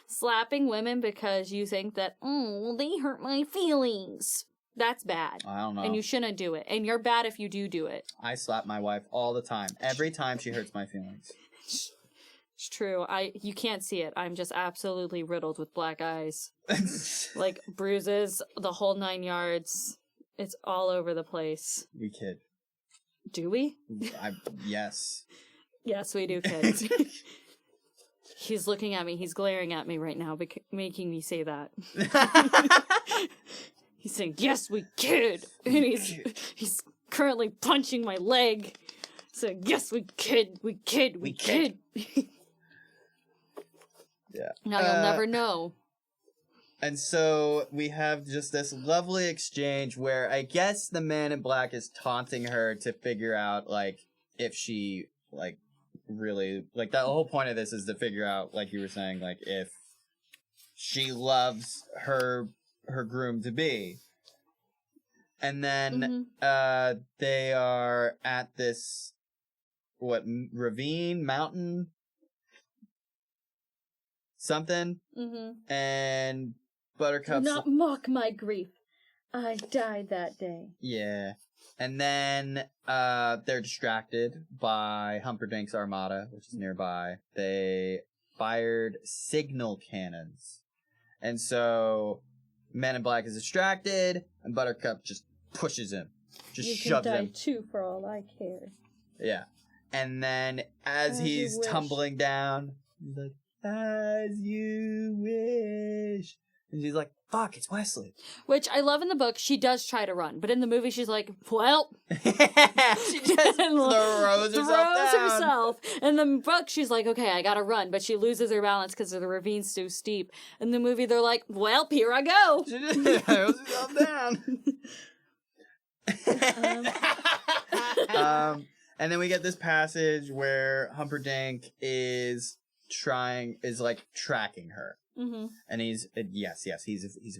slapping women because you think that, well, they hurt my feelings, that's bad. I don't know. And you shouldn't do it. And you're bad if you do it. I slap my wife all the time. Every time she hurts my feelings. It's true. You can't see it. I'm just absolutely riddled with black eyes. Like, bruises, the whole 9 yards. It's all over the place. We kid. Do we? Yes. Yes, we do, kids. He's looking at me. He's glaring at me right now, making me say that. He's saying, yes, we kid. And he's currently punching my leg. Saying, yes, we kid. We kid. We kid. Yeah. Now you'll never know. And so we have just this lovely exchange where I guess the Man in Black is taunting her to figure out, like, if she, like, really, like, the whole point of this is to figure out, like you were saying, like, if she loves her groom-to-be. And then, they are at this, ravine, mountain, something, and Buttercup's... Do not mock my grief. I died that day. Yeah. And then, they're distracted by Humperdinck's armada, which is nearby. They fired signal cannons. And so, Man in Black is distracted, and Buttercup just pushes him. Just shoves him. You can die too, for all I care. Yeah. And then, as he's tumbling down, he's like, as you wish. And she's like, fuck, it's Wesley. Which I love in the book. She does try to run, but in the movie she's like, well. She just throws herself down. In the book she's like, okay, I gotta run, but she loses her balance because the ravine's too steep. In the movie they're like, well, here I go. She just throws herself down. And then we get this passage where Humperdinck is tracking her. Mm-hmm. And he's a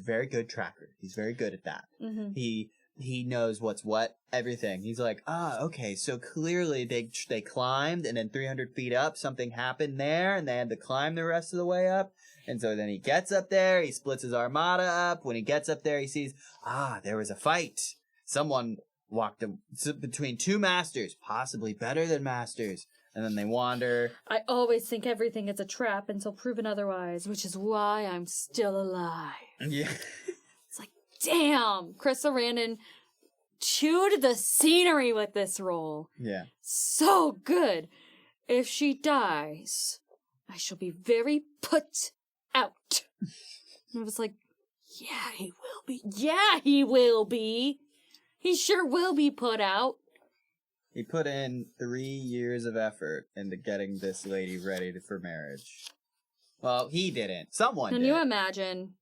very good tracker. He's very good at that. Mm-hmm. He knows what's what, everything. He's like, okay, so clearly they climbed, and then 300 feet up, something happened there, and they had to climb the rest of the way up, And so then he gets up there, he splits his armada up. When he gets up there, he sees, there was a fight. Someone walked between two masters, possibly better than masters. And then they wander. I always think everything is a trap until proven otherwise, which is why I'm still alive. Yeah. It's like, damn, Chris Sarandon chewed the scenery with this role. Yeah. So good. If she dies, I shall be very put out. And I was like, yeah, he will be. Yeah, he will be. He sure will be put out. He put in 3 years of effort into getting this lady ready for marriage. Well, he didn't. Someone did. Can you imagine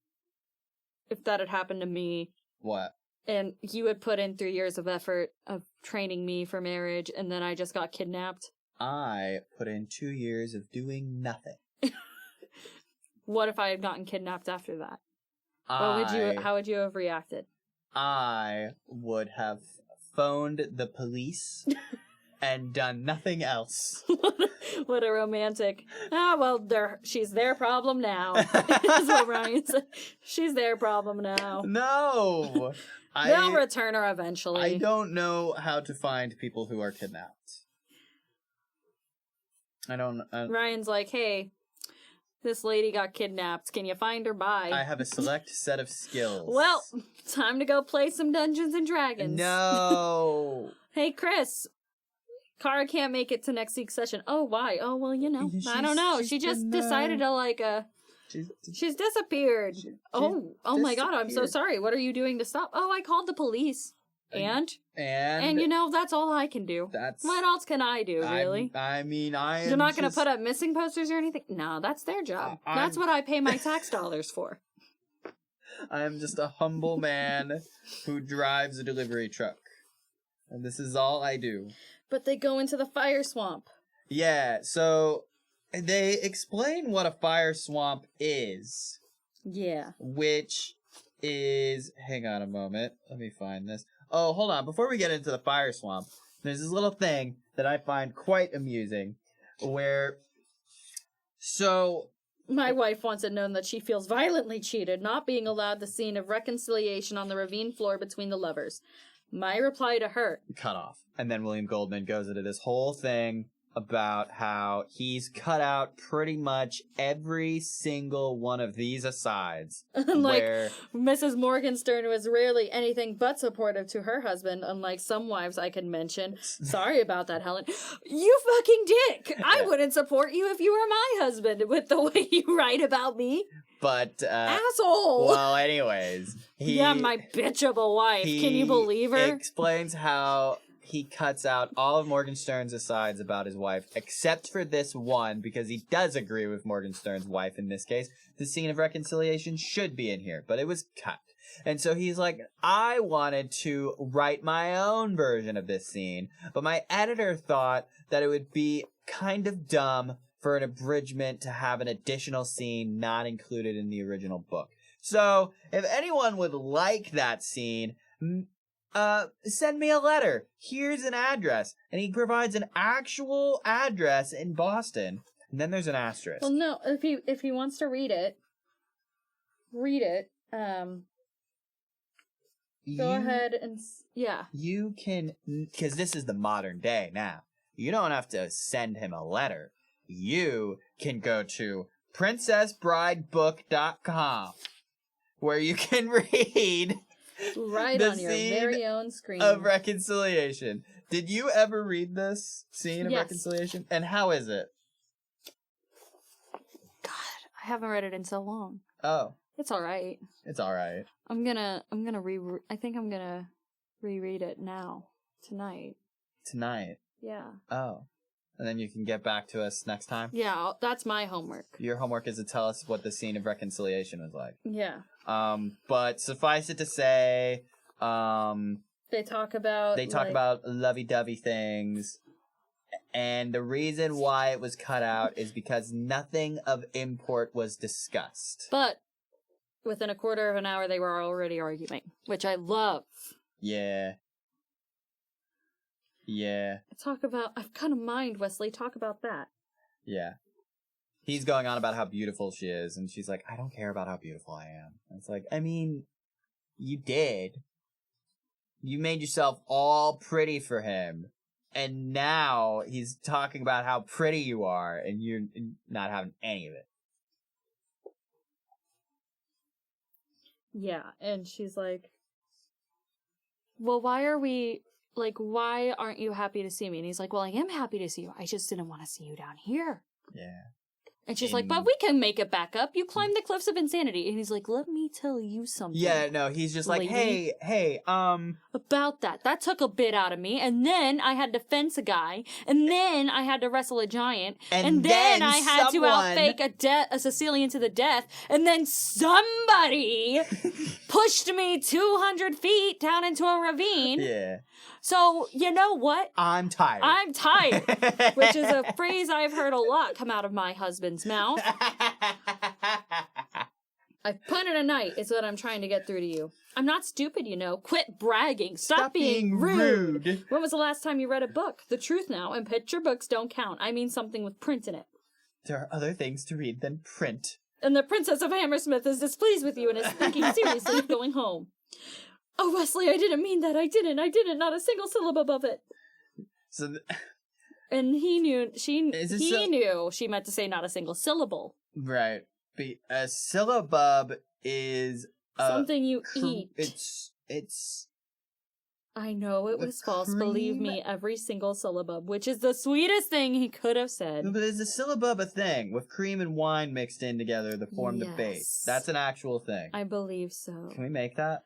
if that had happened to me? What? And you had put in 3 years of effort of training me for marriage, and then I just got kidnapped? I put in 2 years of doing nothing. What if I had gotten kidnapped after that? How would you have reacted? I would have phoned the police and done nothing else. What a romantic. She's their problem now. Is what Ryan said. She's their problem now. No! They'll return her eventually. I don't know how to find people who are kidnapped. I don't... Ryan's like, hey, this lady got kidnapped. Can you find her by? I have a select set of skills. Well, time to go play some Dungeons and Dragons. No! Hey, Chris. Cara can't make it to next week's session. Oh, why? Oh, well, I don't know. She just decided to, she's disappeared. Oh my God, I'm so sorry. What are you doing to stop? Oh, I called the police. And that's all I can do. What else can I do, really? You're not going to put up missing posters or anything? No, that's their job. That's what I pay my tax dollars for. I am just a humble man who drives a delivery truck. And this is all I do. But they go into the fire swamp. Yeah, so they explain what a fire swamp is. Yeah. Which is... Hang on a moment. Let me find this. Oh, hold on. Before we get into the fire swamp, there's this little thing that I find quite amusing where... So... My wife wants it known that she feels violently cheated, not being allowed the scene of reconciliation on the ravine floor between the lovers. My reply to her... Cut off. And then William Goldman goes into this whole thing about how he's cut out pretty much every single one of these asides. Mrs. Morgenstern was rarely anything but supportive to her husband, unlike some wives I could mention. Sorry about that, Helen. You fucking dick! I wouldn't support you if you were my husband with the way you write about me. But, asshole! Well, anyways. My bitchable wife. Can you believe her? He explains how he cuts out all of Morgenstern's asides about his wife, except for this one, because he does agree with Morgenstern's wife in this case. The scene of reconciliation should be in here, but it was cut. And so he's like, I wanted to write my own version of this scene, but my editor thought that it would be kind of dumb for an abridgment to have an additional scene not included in the original book. So, if anyone would like that scene, send me a letter. Here's an address. And he provides an actual address in Boston. And then there's an asterisk. Well, no, if he wants to read it. Go ahead and, yeah. You can, because this is the modern day now. You don't have to send him a letter. You can go to princessbridebook.com, where you can read right on your very own screen of reconciliation. Did you ever read this scene of reconciliation? And how is it? God, I haven't read it in so long. Oh. It's all right. It's all right. I think I'm gonna reread it now. Tonight. Yeah. Oh. And then you can get back to us next time? Yeah, that's my homework. Your homework is to tell us what the scene of reconciliation was like. Yeah. But suffice it to say, they talk about lovey-dovey things. And the reason why it was cut out is because nothing of import was discussed. But within a quarter of an hour, they were already arguing, which I love. Yeah. I've kind of mind, Wesley. Talk about that. Yeah. he's going on about how beautiful she is, and she's like, I don't care about how beautiful I am. And it's like, I mean, you did. You made yourself all pretty for him, and now he's talking about how pretty you are, and you're not having any of it. Yeah, and she's like, well, why aren't you happy to see me? And he's like, well, I am happy to see you. I just didn't want to see you down here. Yeah. And she's like, but we can make it back up. You climbed the cliffs of insanity. And he's like, let me tell you something. Yeah, no, he's just like, lady. hey, About that. That took a bit out of me. And then I had to fence a guy. And then I had to wrestle a giant. And then I had to outfake a Sicilian to the death. And then somebody pushed me 200 feet down into a ravine. Yeah. So, you know what? I'm tired. Which is a phrase I've heard a lot come out of my husband's mouth. I've put in a night is what I'm trying to get through to you. I'm not stupid, you know. Quit bragging. Stop being rude. When was the last time you read a book? The truth now, and picture books don't count. I mean something with print in it. There are other things to read than print. And the Princess of Hammersmith is displeased with you and is thinking seriously of going home. Oh, Wesley, I didn't mean that. I didn't. Not a single syllable of it. So, and he knew, knew she meant to say not a single syllable. Right. But a syllabub is something you eat. It's. I know it was false. Believe me, every single syllabub, which is the sweetest thing he could have said. But is a syllabub a thing with cream and wine mixed in together to form the base? That's an actual thing. I believe so. Can we make that?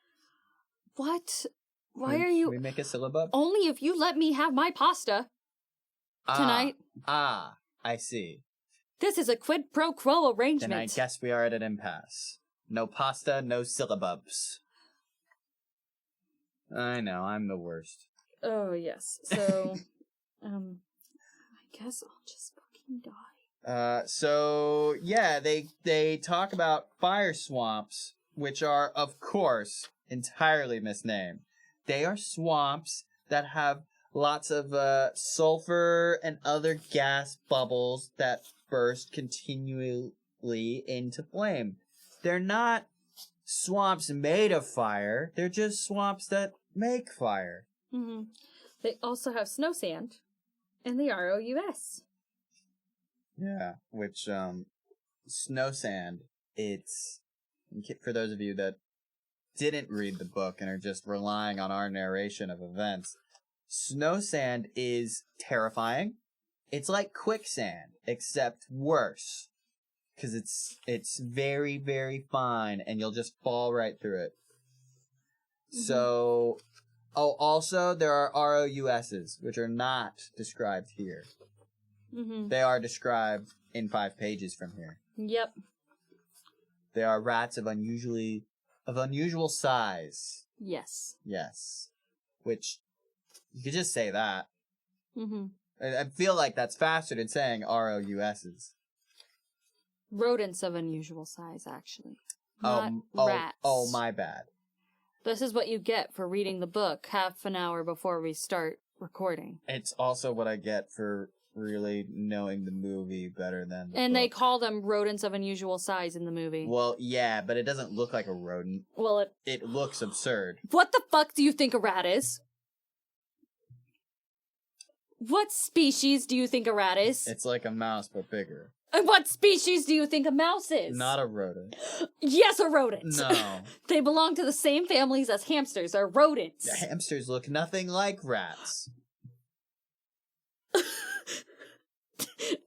What? Why are you... Can we make a syllabub? Only if you let me have my pasta tonight. I see. This is a quid pro quo arrangement. Then I guess we are at an impasse. No pasta, no syllabubs. I know, I'm the worst. Oh, yes. So, I guess I'll just fucking die. So, yeah, they talk about fire swamps, which are, of course, entirely misnamed. They are swamps that have lots of sulfur and other gas bubbles that burst continually into flame. They're not swamps made of fire. They're just swamps that make fire. Mm-hmm. They also have snow sand and the ROUS. Yeah, which snow sand, it's, for those of you that didn't read the book and are just relying on our narration of events, snow sand is terrifying. It's like quicksand, except worse. Because it's very, very fine, and you'll just fall right through it. Mm-hmm. So, also, there are ROUSs, which are not described here. Mm-hmm. They are described in 5 pages from here. Yep. They are rats of unusual size. Yes. Yes. Which, you could just say that. Mm-hmm. I feel like that's faster than saying ROUSs. Rodents of unusual size, actually. Not rats. Oh, my bad. This is what you get for reading the book half an hour before we start recording. It's also what I get for really knowing the movie better than the And book. they call them rodents of unusual size in the movie. Well, yeah, but it doesn't look like a rodent. Well, it looks absurd. What the fuck do you think a rat is? What species do you think a rat is? It's like a mouse, but bigger. And what species do you think a mouse is? Not a rodent. Yes, a rodent. No. They belong to the same families as hamsters, are rodents. The hamsters look nothing like rats.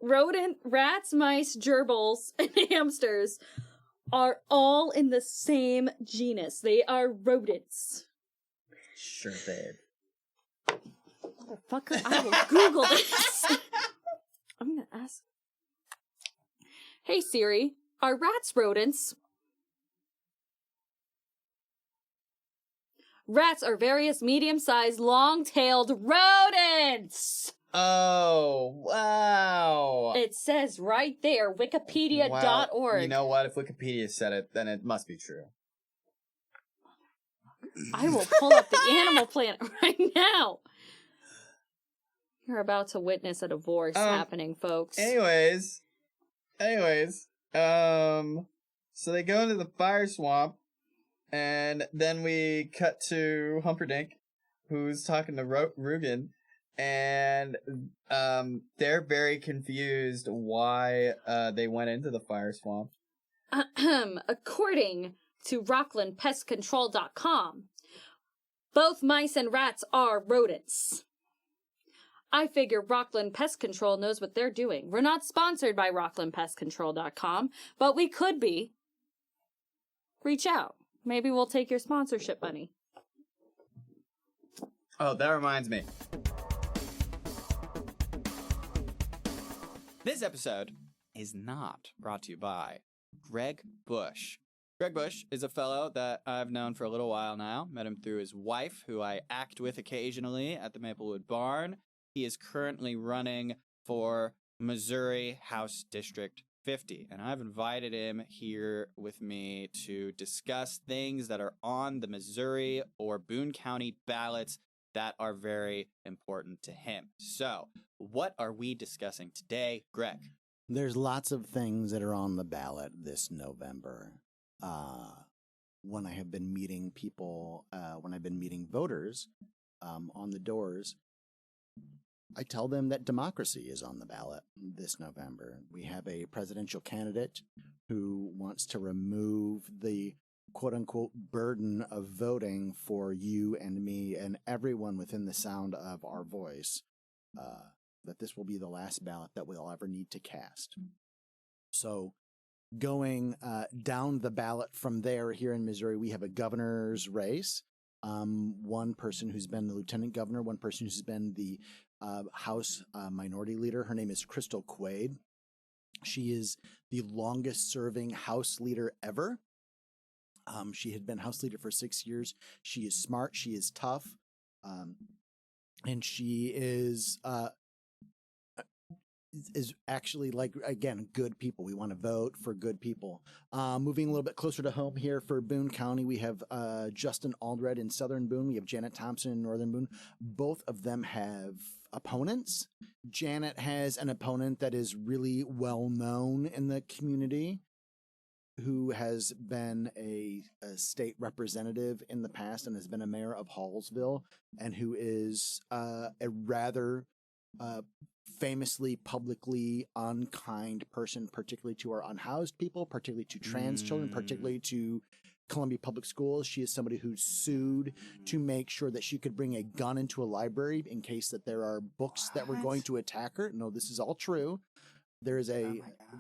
Rats, mice, gerbils, and hamsters are all in the same genus. They are rodents. Sure, babe. Motherfucker, I will Google this. I'm gonna ask. Hey Siri, are rats rodents? Rats are various medium-sized, long-tailed rodents! Oh, wow. It says right there, wikipedia.org. Well, you know what? If Wikipedia said it, then it must be true. I will pull up the Animal Planet right now. You're about to witness a divorce happening, folks. Anyways, Anyways, so they go into the fire swamp, and then we cut to Humperdinck, who's talking to Rugen, and they're very confused why they went into the fire swamp. According to RocklandPestControl.com, both mice and rats are rodents. I figure Rockland Pest Control knows what they're doing. We're not sponsored by RocklandPestControl.com, but we could be. Reach out. Maybe we'll take your sponsorship money. Oh, that reminds me. This episode is not brought to you by Greg Bush. Greg Bush is a fellow that I've known for a little while now. Met him through his wife, who I act with occasionally at the Maplewood Barn. He is currently running for Missouri House District 50, and I've invited him here with me to discuss things that are on the Missouri or Boone County ballots that are very important to him. So, what are we discussing today, Greg? There's lots of things that are on the ballot this November. When I have been meeting people, when I've been meeting voters on the doors, I tell them that democracy is on the ballot this November. We have a presidential candidate who wants to remove the quote-unquote burden of voting for you and me and everyone within the sound of our voice, that this will be the last ballot that we'll ever need to cast. So going down the ballot from there here in Missouri, we have a governor's race. One person who's been the lieutenant governor, one person who's been the House minority leader. Her name is Crystal Quaid. She is the longest serving House leader ever. She had been House leader for 6 years. She is smart. She is tough. And she is actually, like, again, good people. We want to vote for good people. Moving a little bit closer to home here for Boone County, we have Justin Aldred in Southern Boone. We have Janet Thompson in Northern Boone. Both of them have opponents. Janet has an opponent that is really well known in the community, who has been a state representative in the past and has been a mayor of Hallsville, and who is a rather famously publicly unkind person, particularly to our unhoused people, particularly to trans children, particularly to Columbia Public Schools. She is somebody who sued to make sure that she could bring a gun into a library in case that there are books that were going to attack her. No, this is all true. There is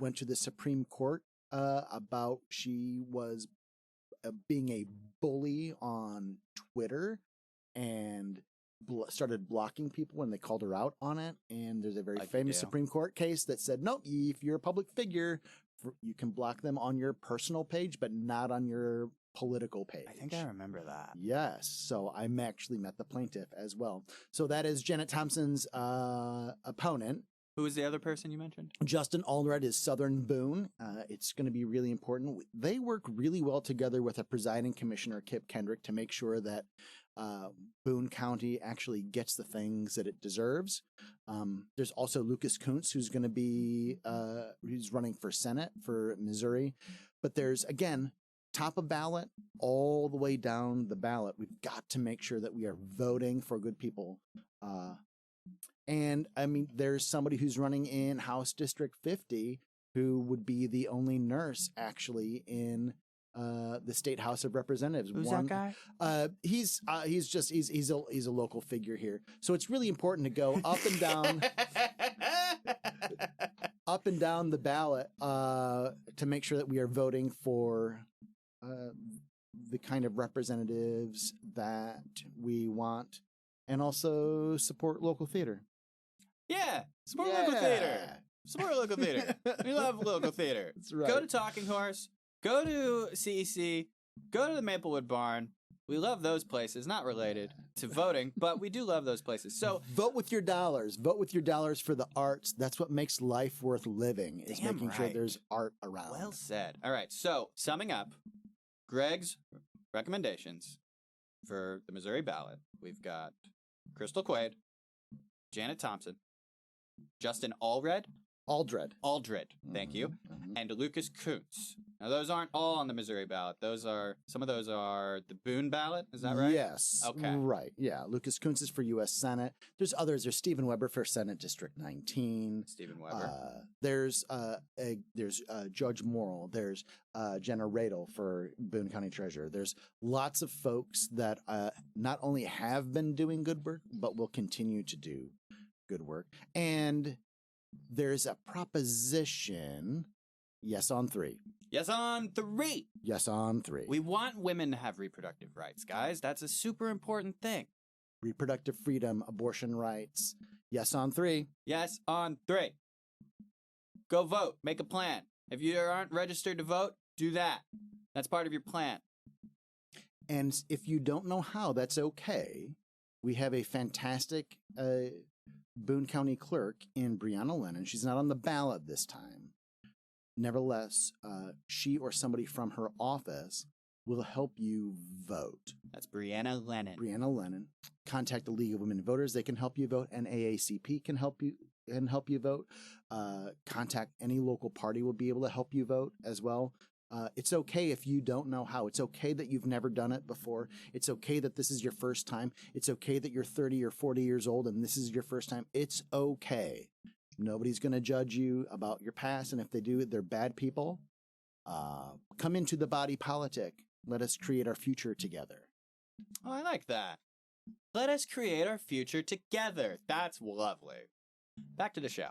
went to the Supreme Court about she was being a bully on Twitter and started blocking people when they called her out on it. And there's a very famous Supreme Court case that said, nope, if you're a public figure, you can block them on your personal page, but not on your political page. I think I remember that. Yes. So I actually met the plaintiff as well. So that is Janet Thompson's opponent. Who is the other person you mentioned? Justin Aldred is Southern Boone. It's going to be really important. They work really well together with a presiding commissioner, Kip Kendrick, to make sure that Boone County actually gets the things that it deserves. There's also Lucas Kuntz, who's going to be who's running for Senate for Missouri. But there's, again, top of ballot all the way down the ballot. We've got to make sure that we are voting for good people. And I mean, there's somebody who's running in House District 50 who would be the only nurse actually in the State House of Representatives. Who's that guy? He's a local figure here. So it's really important to go up and down, up and down the ballot to make sure that we are voting for the kind of representatives that we want, and also support local theater. Yeah, support local theater. Support local theater. We love local theater. That's right. Go to Talking Horse. Go to CEC. Go to the Maplewood Barn. We love those places. Not related to voting, but we do love those places. So vote with your dollars. Vote with your dollars for the arts. That's what makes life worth living, is making sure there's art around. Well said. All right. So summing up, Greg's recommendations for the Missouri ballot. We've got Crystal Quaid, Janet Thompson, Justin Allred. Aldred. Thank you. Mhm. And Lucas Kuntz. Now, those aren't all on the Missouri ballot. Some of those are the Boone ballot. Is that right? Yes. Okay. Right. Yeah. Lucas Kuntz is for U.S. Senate. There's others. There's Stephen Weber for Senate District 19. Stephen Weber. There's Judge Morrill. There's Jenna Radel for Boone County Treasurer. There's lots of folks that not only have been doing good work, but will continue to do good work. And there's a proposition. Yes on 3. Yes on 3. Yes on 3. We want women to have reproductive rights, guys. That's a super important thing. Reproductive freedom, abortion rights. Yes on 3. Yes on 3. Go vote. Make a plan. If you aren't registered to vote, do that. That's part of your plan. And if you don't know how, that's okay. We have a fantastic Boone County clerk in Brianna Lennon. She's not on the ballot this time. Nevertheless, she or somebody from her office will help you vote. That's Brianna Lennon. Brianna Lennon. Contact the League of Women Voters. They can help you vote. And AACP can help you vote. Contact any local party will be able to help you vote as well. It's okay if you don't know how. It's okay that you've never done it before. It's okay that this is your first time. It's okay that you're 30 or 40 years old and this is your first time. It's okay. Nobody's going to judge you about your past. And if they do, they're bad people. Come into the body politic. Let us create our future together. Oh, I like that. Let us create our future together. That's lovely. Back to the show.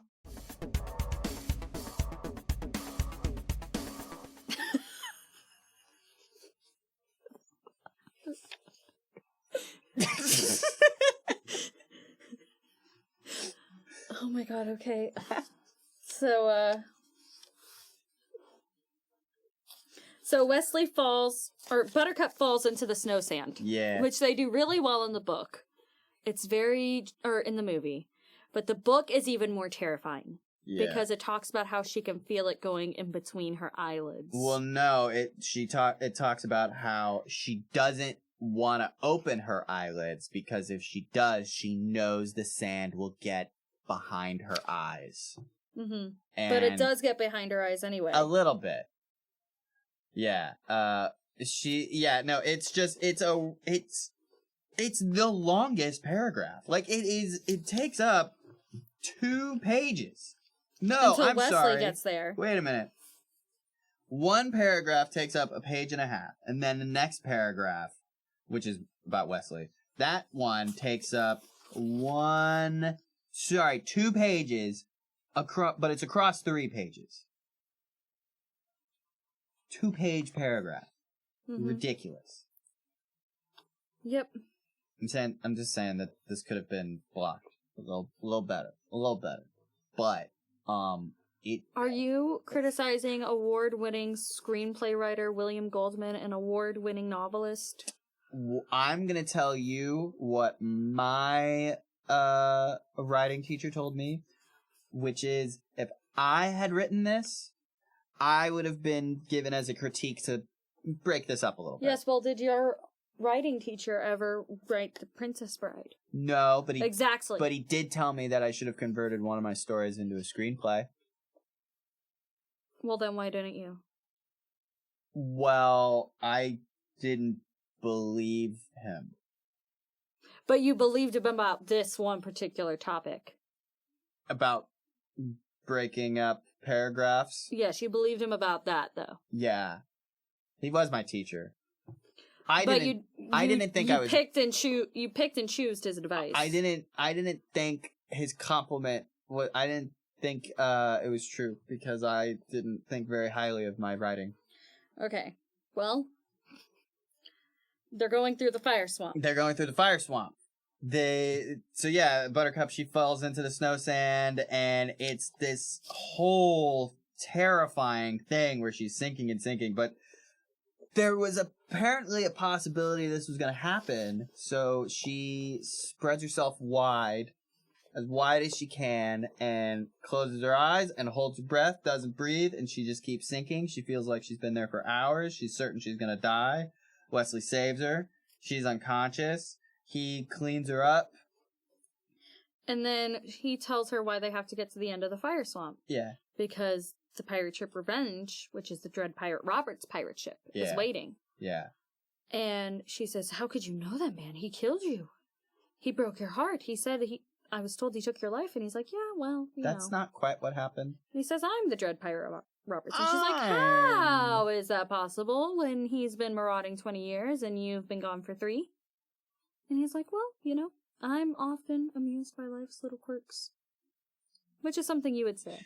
Oh my god, okay. So Wesley falls, or Buttercup falls into the snow sand. Yeah. Which they do really well in the book. It's or in the movie. But the book is even more terrifying. Yeah. Because it talks about how she can feel it going in between her eyelids. Well, no, it talks about how she doesn't want to open her eyelids because if she does, she knows the sand will get behind her eyes. Mm-hmm. But it does get behind her eyes anyway. A little bit. Yeah. It's the longest paragraph. Like it takes up 2 pages. No, Until I'm Wesley sorry. gets there. Wait a minute. One paragraph takes up a page and a half, and then the next paragraph, which is about Wesley, that one takes up 2 pages, but it's across 3 pages. 2-page paragraph. Mm-hmm. Ridiculous. Yep. I'm just saying that this could have been blocked a little better. But, Are you criticizing award-winning screenplay writer William Goldman, an award-winning novelist? I'm gonna tell you what my writing teacher told me, which is if I had written this, I would have been given as a critique to break this up a little bit. Yes, well, did your writing teacher ever write The Princess Bride? No, but Exactly. But he did tell me that I should have converted one of my stories into a screenplay. Well, then why didn't you? Well, I didn't believe him. But you believed him about this one particular topic. About breaking up paragraphs? Yes, you believed him about that, though. Yeah. He was my teacher. I You picked and chose his advice. I didn't think his compliment I didn't think it was true because I didn't think very highly of my writing. Okay. Well, they're going through the fire swamp. Buttercup, she falls into the snow sand, and it's this whole terrifying thing where she's sinking and sinking, but there was apparently a possibility this was going to happen, so she spreads herself as wide as she can, and closes her eyes and holds her breath, doesn't breathe, and she just keeps sinking. She feels like she's been there for hours. She's certain she's going to die. Wesley saves her. She's unconscious. He cleans her up. And then he tells her why they have to get to the end of the fire swamp. Yeah. Because the pirate ship Revenge, which is the Dread Pirate Robert's pirate ship, is waiting. Yeah. And she says, how could you know that man? He killed you. He broke your heart. He said I was told he took your life. And he's like, yeah, well, That's not quite what happened. And he says, I'm the Dread Pirate Roberts. And she's like, how is that possible when he's been marauding 20 years and you've been gone for 3? And he's like, well, I'm often amused by life's little quirks. Which is something you would say.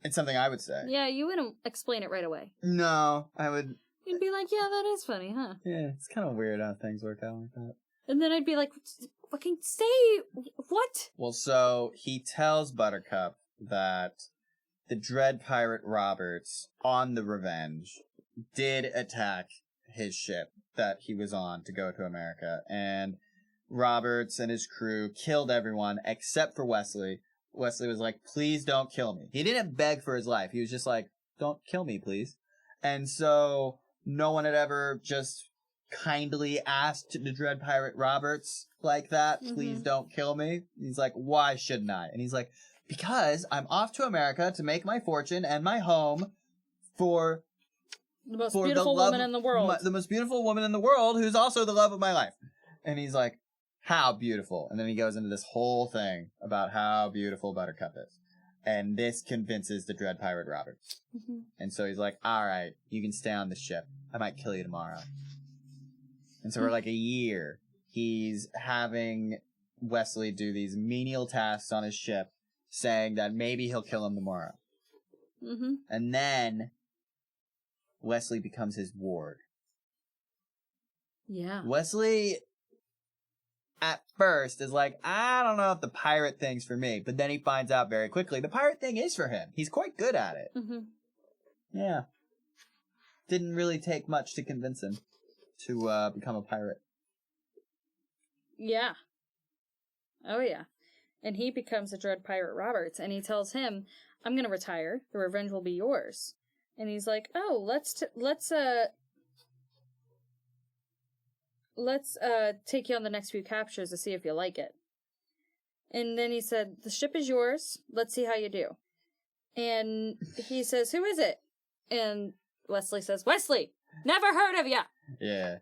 It's something I would say. Yeah, you wouldn't explain it right away. No, I would... You'd be like, yeah, that is funny, huh? Yeah, it's kind of weird how things work out like that. And then I'd be like, fucking say, what? Well, so he tells Buttercup that the Dread Pirate Roberts on the Revenge did attack his ship that he was on to go to America. And Roberts and his crew killed everyone except for Wesley. Wesley was like, please don't kill me. He didn't beg for his life. He was just like, don't kill me, please. And so no one had ever just kindly asked the Dread Pirate Roberts like that, please don't kill me. He's like, why shouldn't I? And he's like, because I'm off to America to make my fortune and my home for the most beautiful woman in the world. The most beautiful woman in the world who's also the love of my life. And he's like, how beautiful. And then he goes into this whole thing about how beautiful Buttercup is. And this convinces the Dread Pirate Roberts. Mm-hmm. And so he's like, all right, you can stay on the ship. I might kill you tomorrow. And so for like a year, he's having Wesley do these menial tasks on his ship, saying that maybe he'll kill him tomorrow. Mm-hmm. And then Wesley becomes his ward. Yeah. Wesley, at first, is like, I don't know if the pirate thing's for me. But then he finds out very quickly the pirate thing is for him. He's quite good at it. Mm-hmm. Yeah. Didn't really take much to convince him to become a pirate. Yeah. Oh, yeah. And he becomes a Dread Pirate Roberts, and he tells him, I'm going to retire. The Revenge will be yours. And he's like, oh, let's take you on the next few captures to see if you like it. And then he said, the ship is yours. Let's see how you do. And he says, who is it? And Wesley says, Wesley! Never heard of ya! Yeah.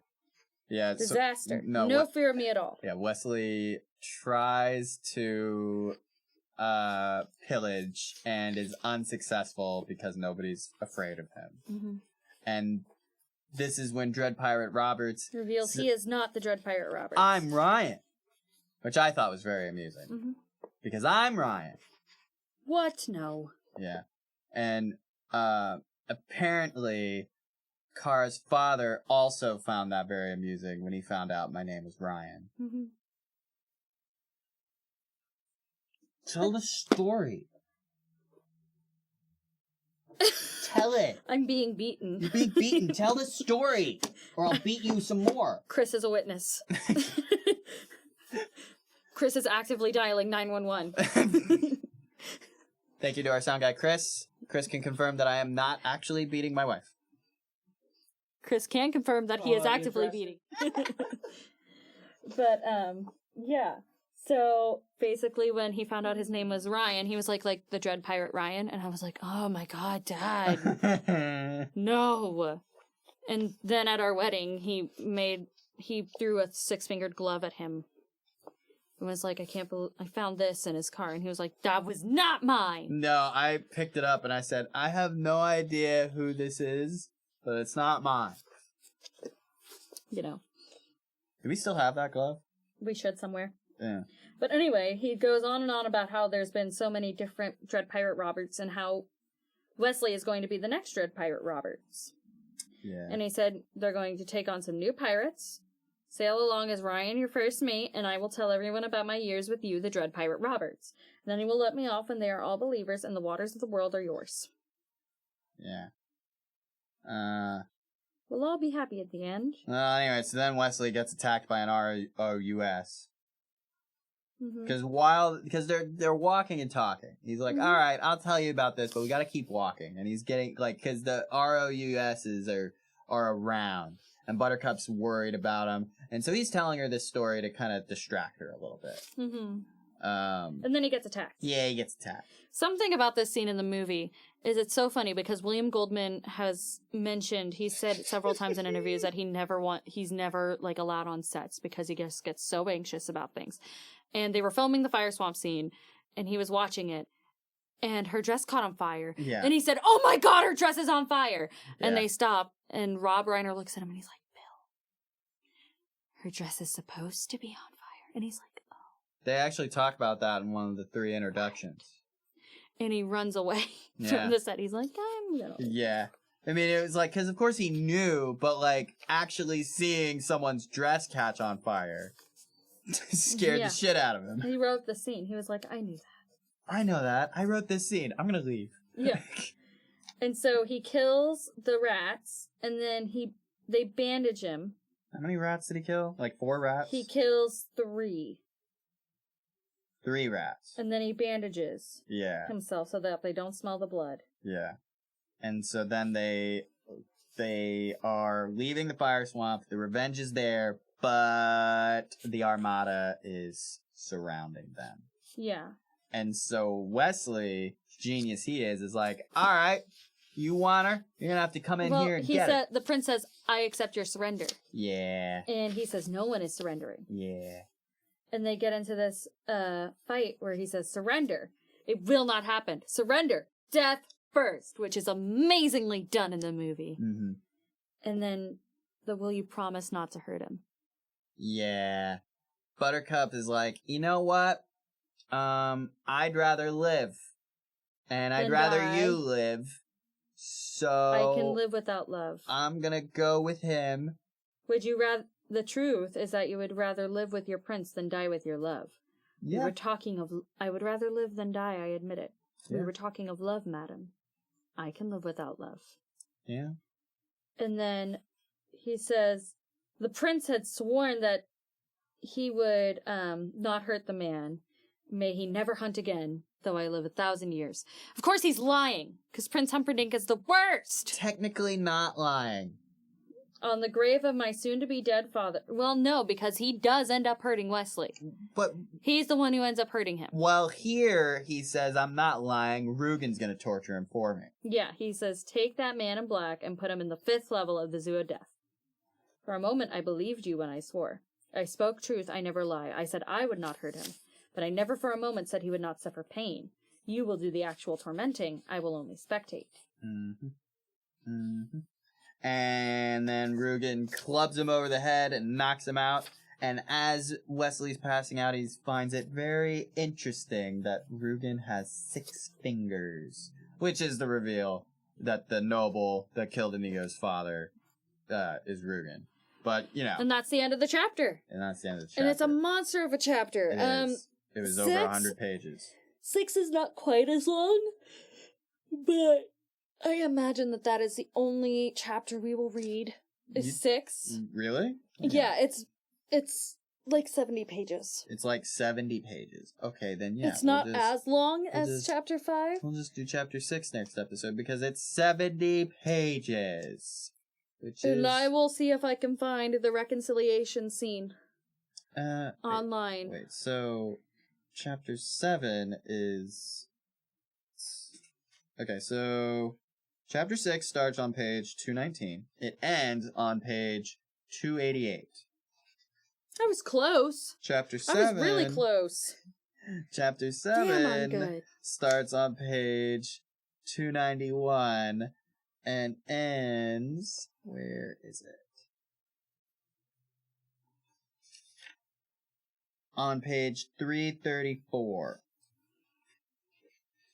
Yeah. Disaster. No fear of me at all. Yeah, Wesley tries to pillage and is unsuccessful because nobody's afraid of him. Mm-hmm. And this is when Dread Pirate Roberts reveals he is not the Dread Pirate Roberts. I'm Ryan. Which I thought was very amusing. Mm-hmm. Because I'm Ryan. What? No. Yeah. And apparently Cara's father also found that very amusing when he found out my name was Ryan. Mm-hmm. Tell the story. Tell it. I'm being beaten. You're being beaten. Tell the story, or I'll beat you some more. Chris is a witness. Chris is actively dialing 911. Thank you to our sound guy, Chris. Chris can confirm that I am not actually beating my wife. Chris can confirm that he is actively beating. But, yeah. So, basically, when he found out his name was Ryan, he was like the Dread Pirate Ryan, and I was like, oh my god, Dad. No. And then at our wedding, he threw a 6-fingered glove at him. And was like, I can't believe, I found this in his car, and he was like, that was not mine! No, I picked it up, and I said, I have no idea who this is, but it's not mine. You know. Do we still have that glove? We should somewhere. Yeah. But anyway, he goes on and on about how there's been so many different Dread Pirate Roberts and how Wesley is going to be the next Dread Pirate Roberts. Yeah. And he said they're going to take on some new pirates, sail along as Ryan, your first mate, and I will tell everyone about my years with you, the Dread Pirate Roberts. And then he will let me off when they are all believers and the waters of the world are yours. Yeah. We'll all be happy at the end. Anyway, so then Wesley gets attacked by an ROUS. Because because they're walking and talking, he's like, all right, I'll tell you about this, but we got to keep walking. And he's getting because the ROUSs are around, and Buttercup's worried about him, and so he's telling her this story to kind of distract her a little bit. And then he gets attacked. Yeah, he gets attacked. Something about this scene in the movie is it's so funny because William Goldman has mentioned, he said several times in interviews that he's never like allowed on sets because he just gets so anxious about things. And they were filming the fire swamp scene and he was watching it and her dress caught on fire. Yeah. And he said, "Oh my God, her dress is on fire." Yeah. And they stop and Rob Reiner looks at him and he's like, "Bill, her dress is supposed to be on fire." And he's like, "Oh." They actually talk about that in one of the 3 introductions. And he runs away Yeah. from the set. He's like, "I'm gonna." Yeah. I mean, it was like, because of course he knew, but like actually seeing someone's dress catch on fire scared Yeah. the shit out of him. He wrote the scene. He was like, "I knew that." I know that. I wrote this scene. I'm going to leave. Yeah. And so he kills the rats and then they bandage him. How many rats did he kill? Like 4 rats? He kills 3. 3 rats. And then he bandages Yeah. himself so that they don't smell the blood. Yeah. And so then they are leaving the fire swamp. The revenge is there, but the armada is surrounding them. Yeah. And so Wesley, genius he is like, all right, you want her? You're going to have to come in here and he get said, her. the prince says, "I accept your surrender." Yeah. And he says, "No one is surrendering." Yeah. And they get into this fight where he says, "Surrender. It will not happen. Surrender. Death first," which is amazingly done in the movie. Mm-hmm. And then will you promise not to hurt him? Yeah. Buttercup is like, you know what? I'd rather live. And I'd Than rather die. you live. So I can live without love. I'm gonna go with him. Would you rather? The truth is that you would rather live with your prince than die with your love. We Yeah. were talking of. I would rather live than die. I admit it. Yeah. We were talking of love, madam. I can live without love. Yeah. And then he says the prince had sworn that he would not hurt the man. May he never hunt again, though I live 1,000 years. Of course he's lying, because Prince Humperdinck is the worst. Technically not lying. On the grave of my soon-to-be dead father. Well, no, because he does end up hurting Wesley. But, He's the one who ends up hurting him. well, here he says, I'm not lying. Rugen's gonna torture him for me. Yeah, he says, "Take that man in black and put him in the 5th level of the Zoo of Death." For a moment, I believed you when I swore. I spoke truth, I never lie. I said I would not hurt him, but I never for a moment said he would not suffer pain. You will do the actual tormenting. I will only spectate. Mm-hmm. Mm-hmm. And then Rugen clubs him over the head and knocks him out. And as Wesley's passing out, he finds it very interesting that Rugen has 6 fingers, which is the reveal that the noble that killed Inigo's father is Rugen. But, you know, And that's the end of the chapter. and that's the end of the chapter. And it's a monster of a chapter. It is. It was over 6 100 pages. 6 is not quite as long, but I imagine that is the only chapter we will read. Is You- 6. Really? Yeah, it's like 70 pages. It's like 70 pages. Okay, then yeah. It's not we'll just, as long we'll as just- chapter 5. We'll just do chapter 6 next episode because it's 70 pages. Which is... And I will see if I can find the reconciliation scene wait, online. Wait, so chapter 7 is... Okay, so chapter 6 starts on page 219. It ends on page 288. I was close. Chapter I 7... was really close. Chapter Damn, I'm 7 good. starts on page 291 and ends... Where is it? On page 334.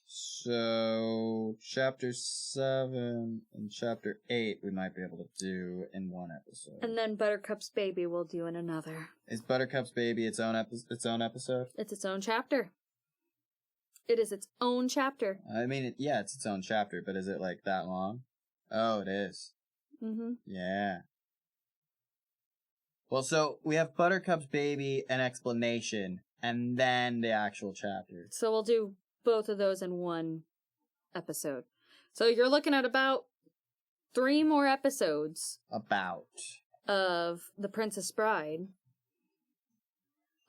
So, chapter 7 and chapter 8 we might be able to do in one episode. And then Buttercup's baby we'll do in another. Is Buttercup's Baby its own episode? It's its own chapter. It is its own chapter. I mean, it's its own chapter, but is it like that long? Oh, it is. Mm-hmm. Yeah. Well, so we have Buttercup's Baby, an explanation, and then the actual chapter. So we'll do both of those in one episode. So you're looking at about 3 more episodes About. of The Princess Bride.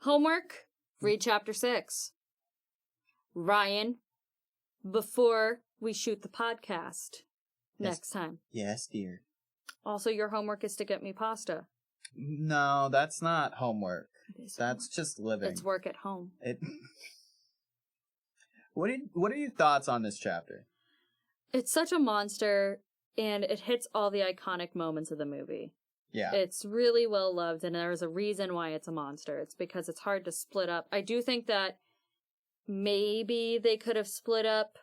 Homework Read chapter 6. Ryan, before we shoot the podcast next time. Yes, dear. Also, your homework is to get me pasta. No, that's not homework. It is That's homework. just living. It's work at home. What are your thoughts on this chapter? It's such a monster, and it hits all the iconic moments of the movie. Yeah. It's really well loved, and there's a reason why it's a monster. It's because it's hard to split up. I do think that maybe they could have split up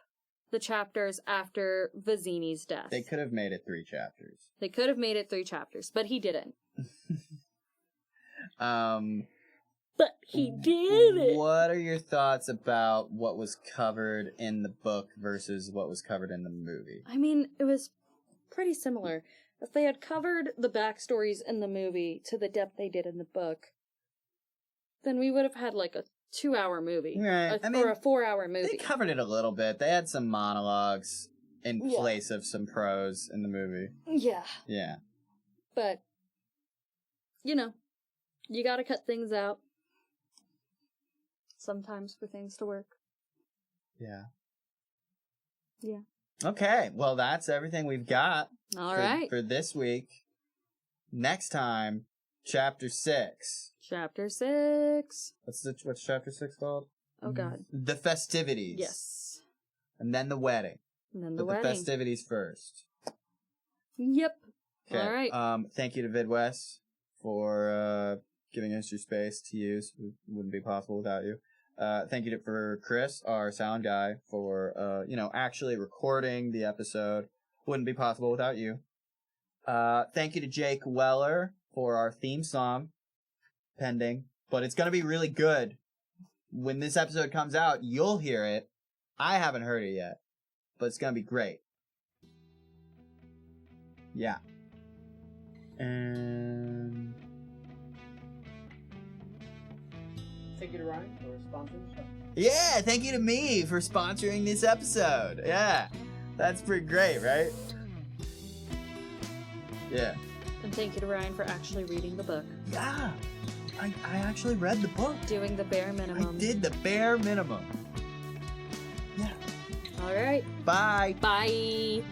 the chapters after Vizzini's death. They could have made it 3 chapters. They could have made it 3 chapters, but he didn't. But he did it! What are your thoughts about what was covered in the book versus what was covered in the movie? I mean, it was pretty similar. If they had covered the backstories in the movie to the depth they did in the book, then we would have had like a 2-hour movie. Right. Or a 4-hour movie. They covered it a little bit. They had some monologues in Yeah. place of some prose in the movie. Yeah. Yeah. But, you know, you gotta cut things out sometimes for things to work. Yeah. Yeah. Okay, well, that's everything we've got All right. for this week. Next time, Chapter 6. Chapter 6. What's Chapter 6 called? Oh, God. The festivities. Yes. And then the wedding. And then the But wedding. the festivities first. Yep. Okay. All right. Thank you to Vidwest for giving us your space to use. It wouldn't be possible without you. Thank you for Chris, our sound guy, for actually recording the episode. Wouldn't be possible without you. Thank you to Jake Weller for our theme song, pending. But it's gonna be really good. When this episode comes out, you'll hear it. I haven't heard it yet, but it's gonna be great. Yeah. And Thank you to Ryan for sponsoring the show. yeah, thank you to me for sponsoring this episode. Yeah, that's pretty great, right? Yeah. And thank you to Ryan for actually reading the book. Yeah, I actually read the book. Doing the bare minimum. I did the bare minimum. Yeah. All right. Bye. Bye.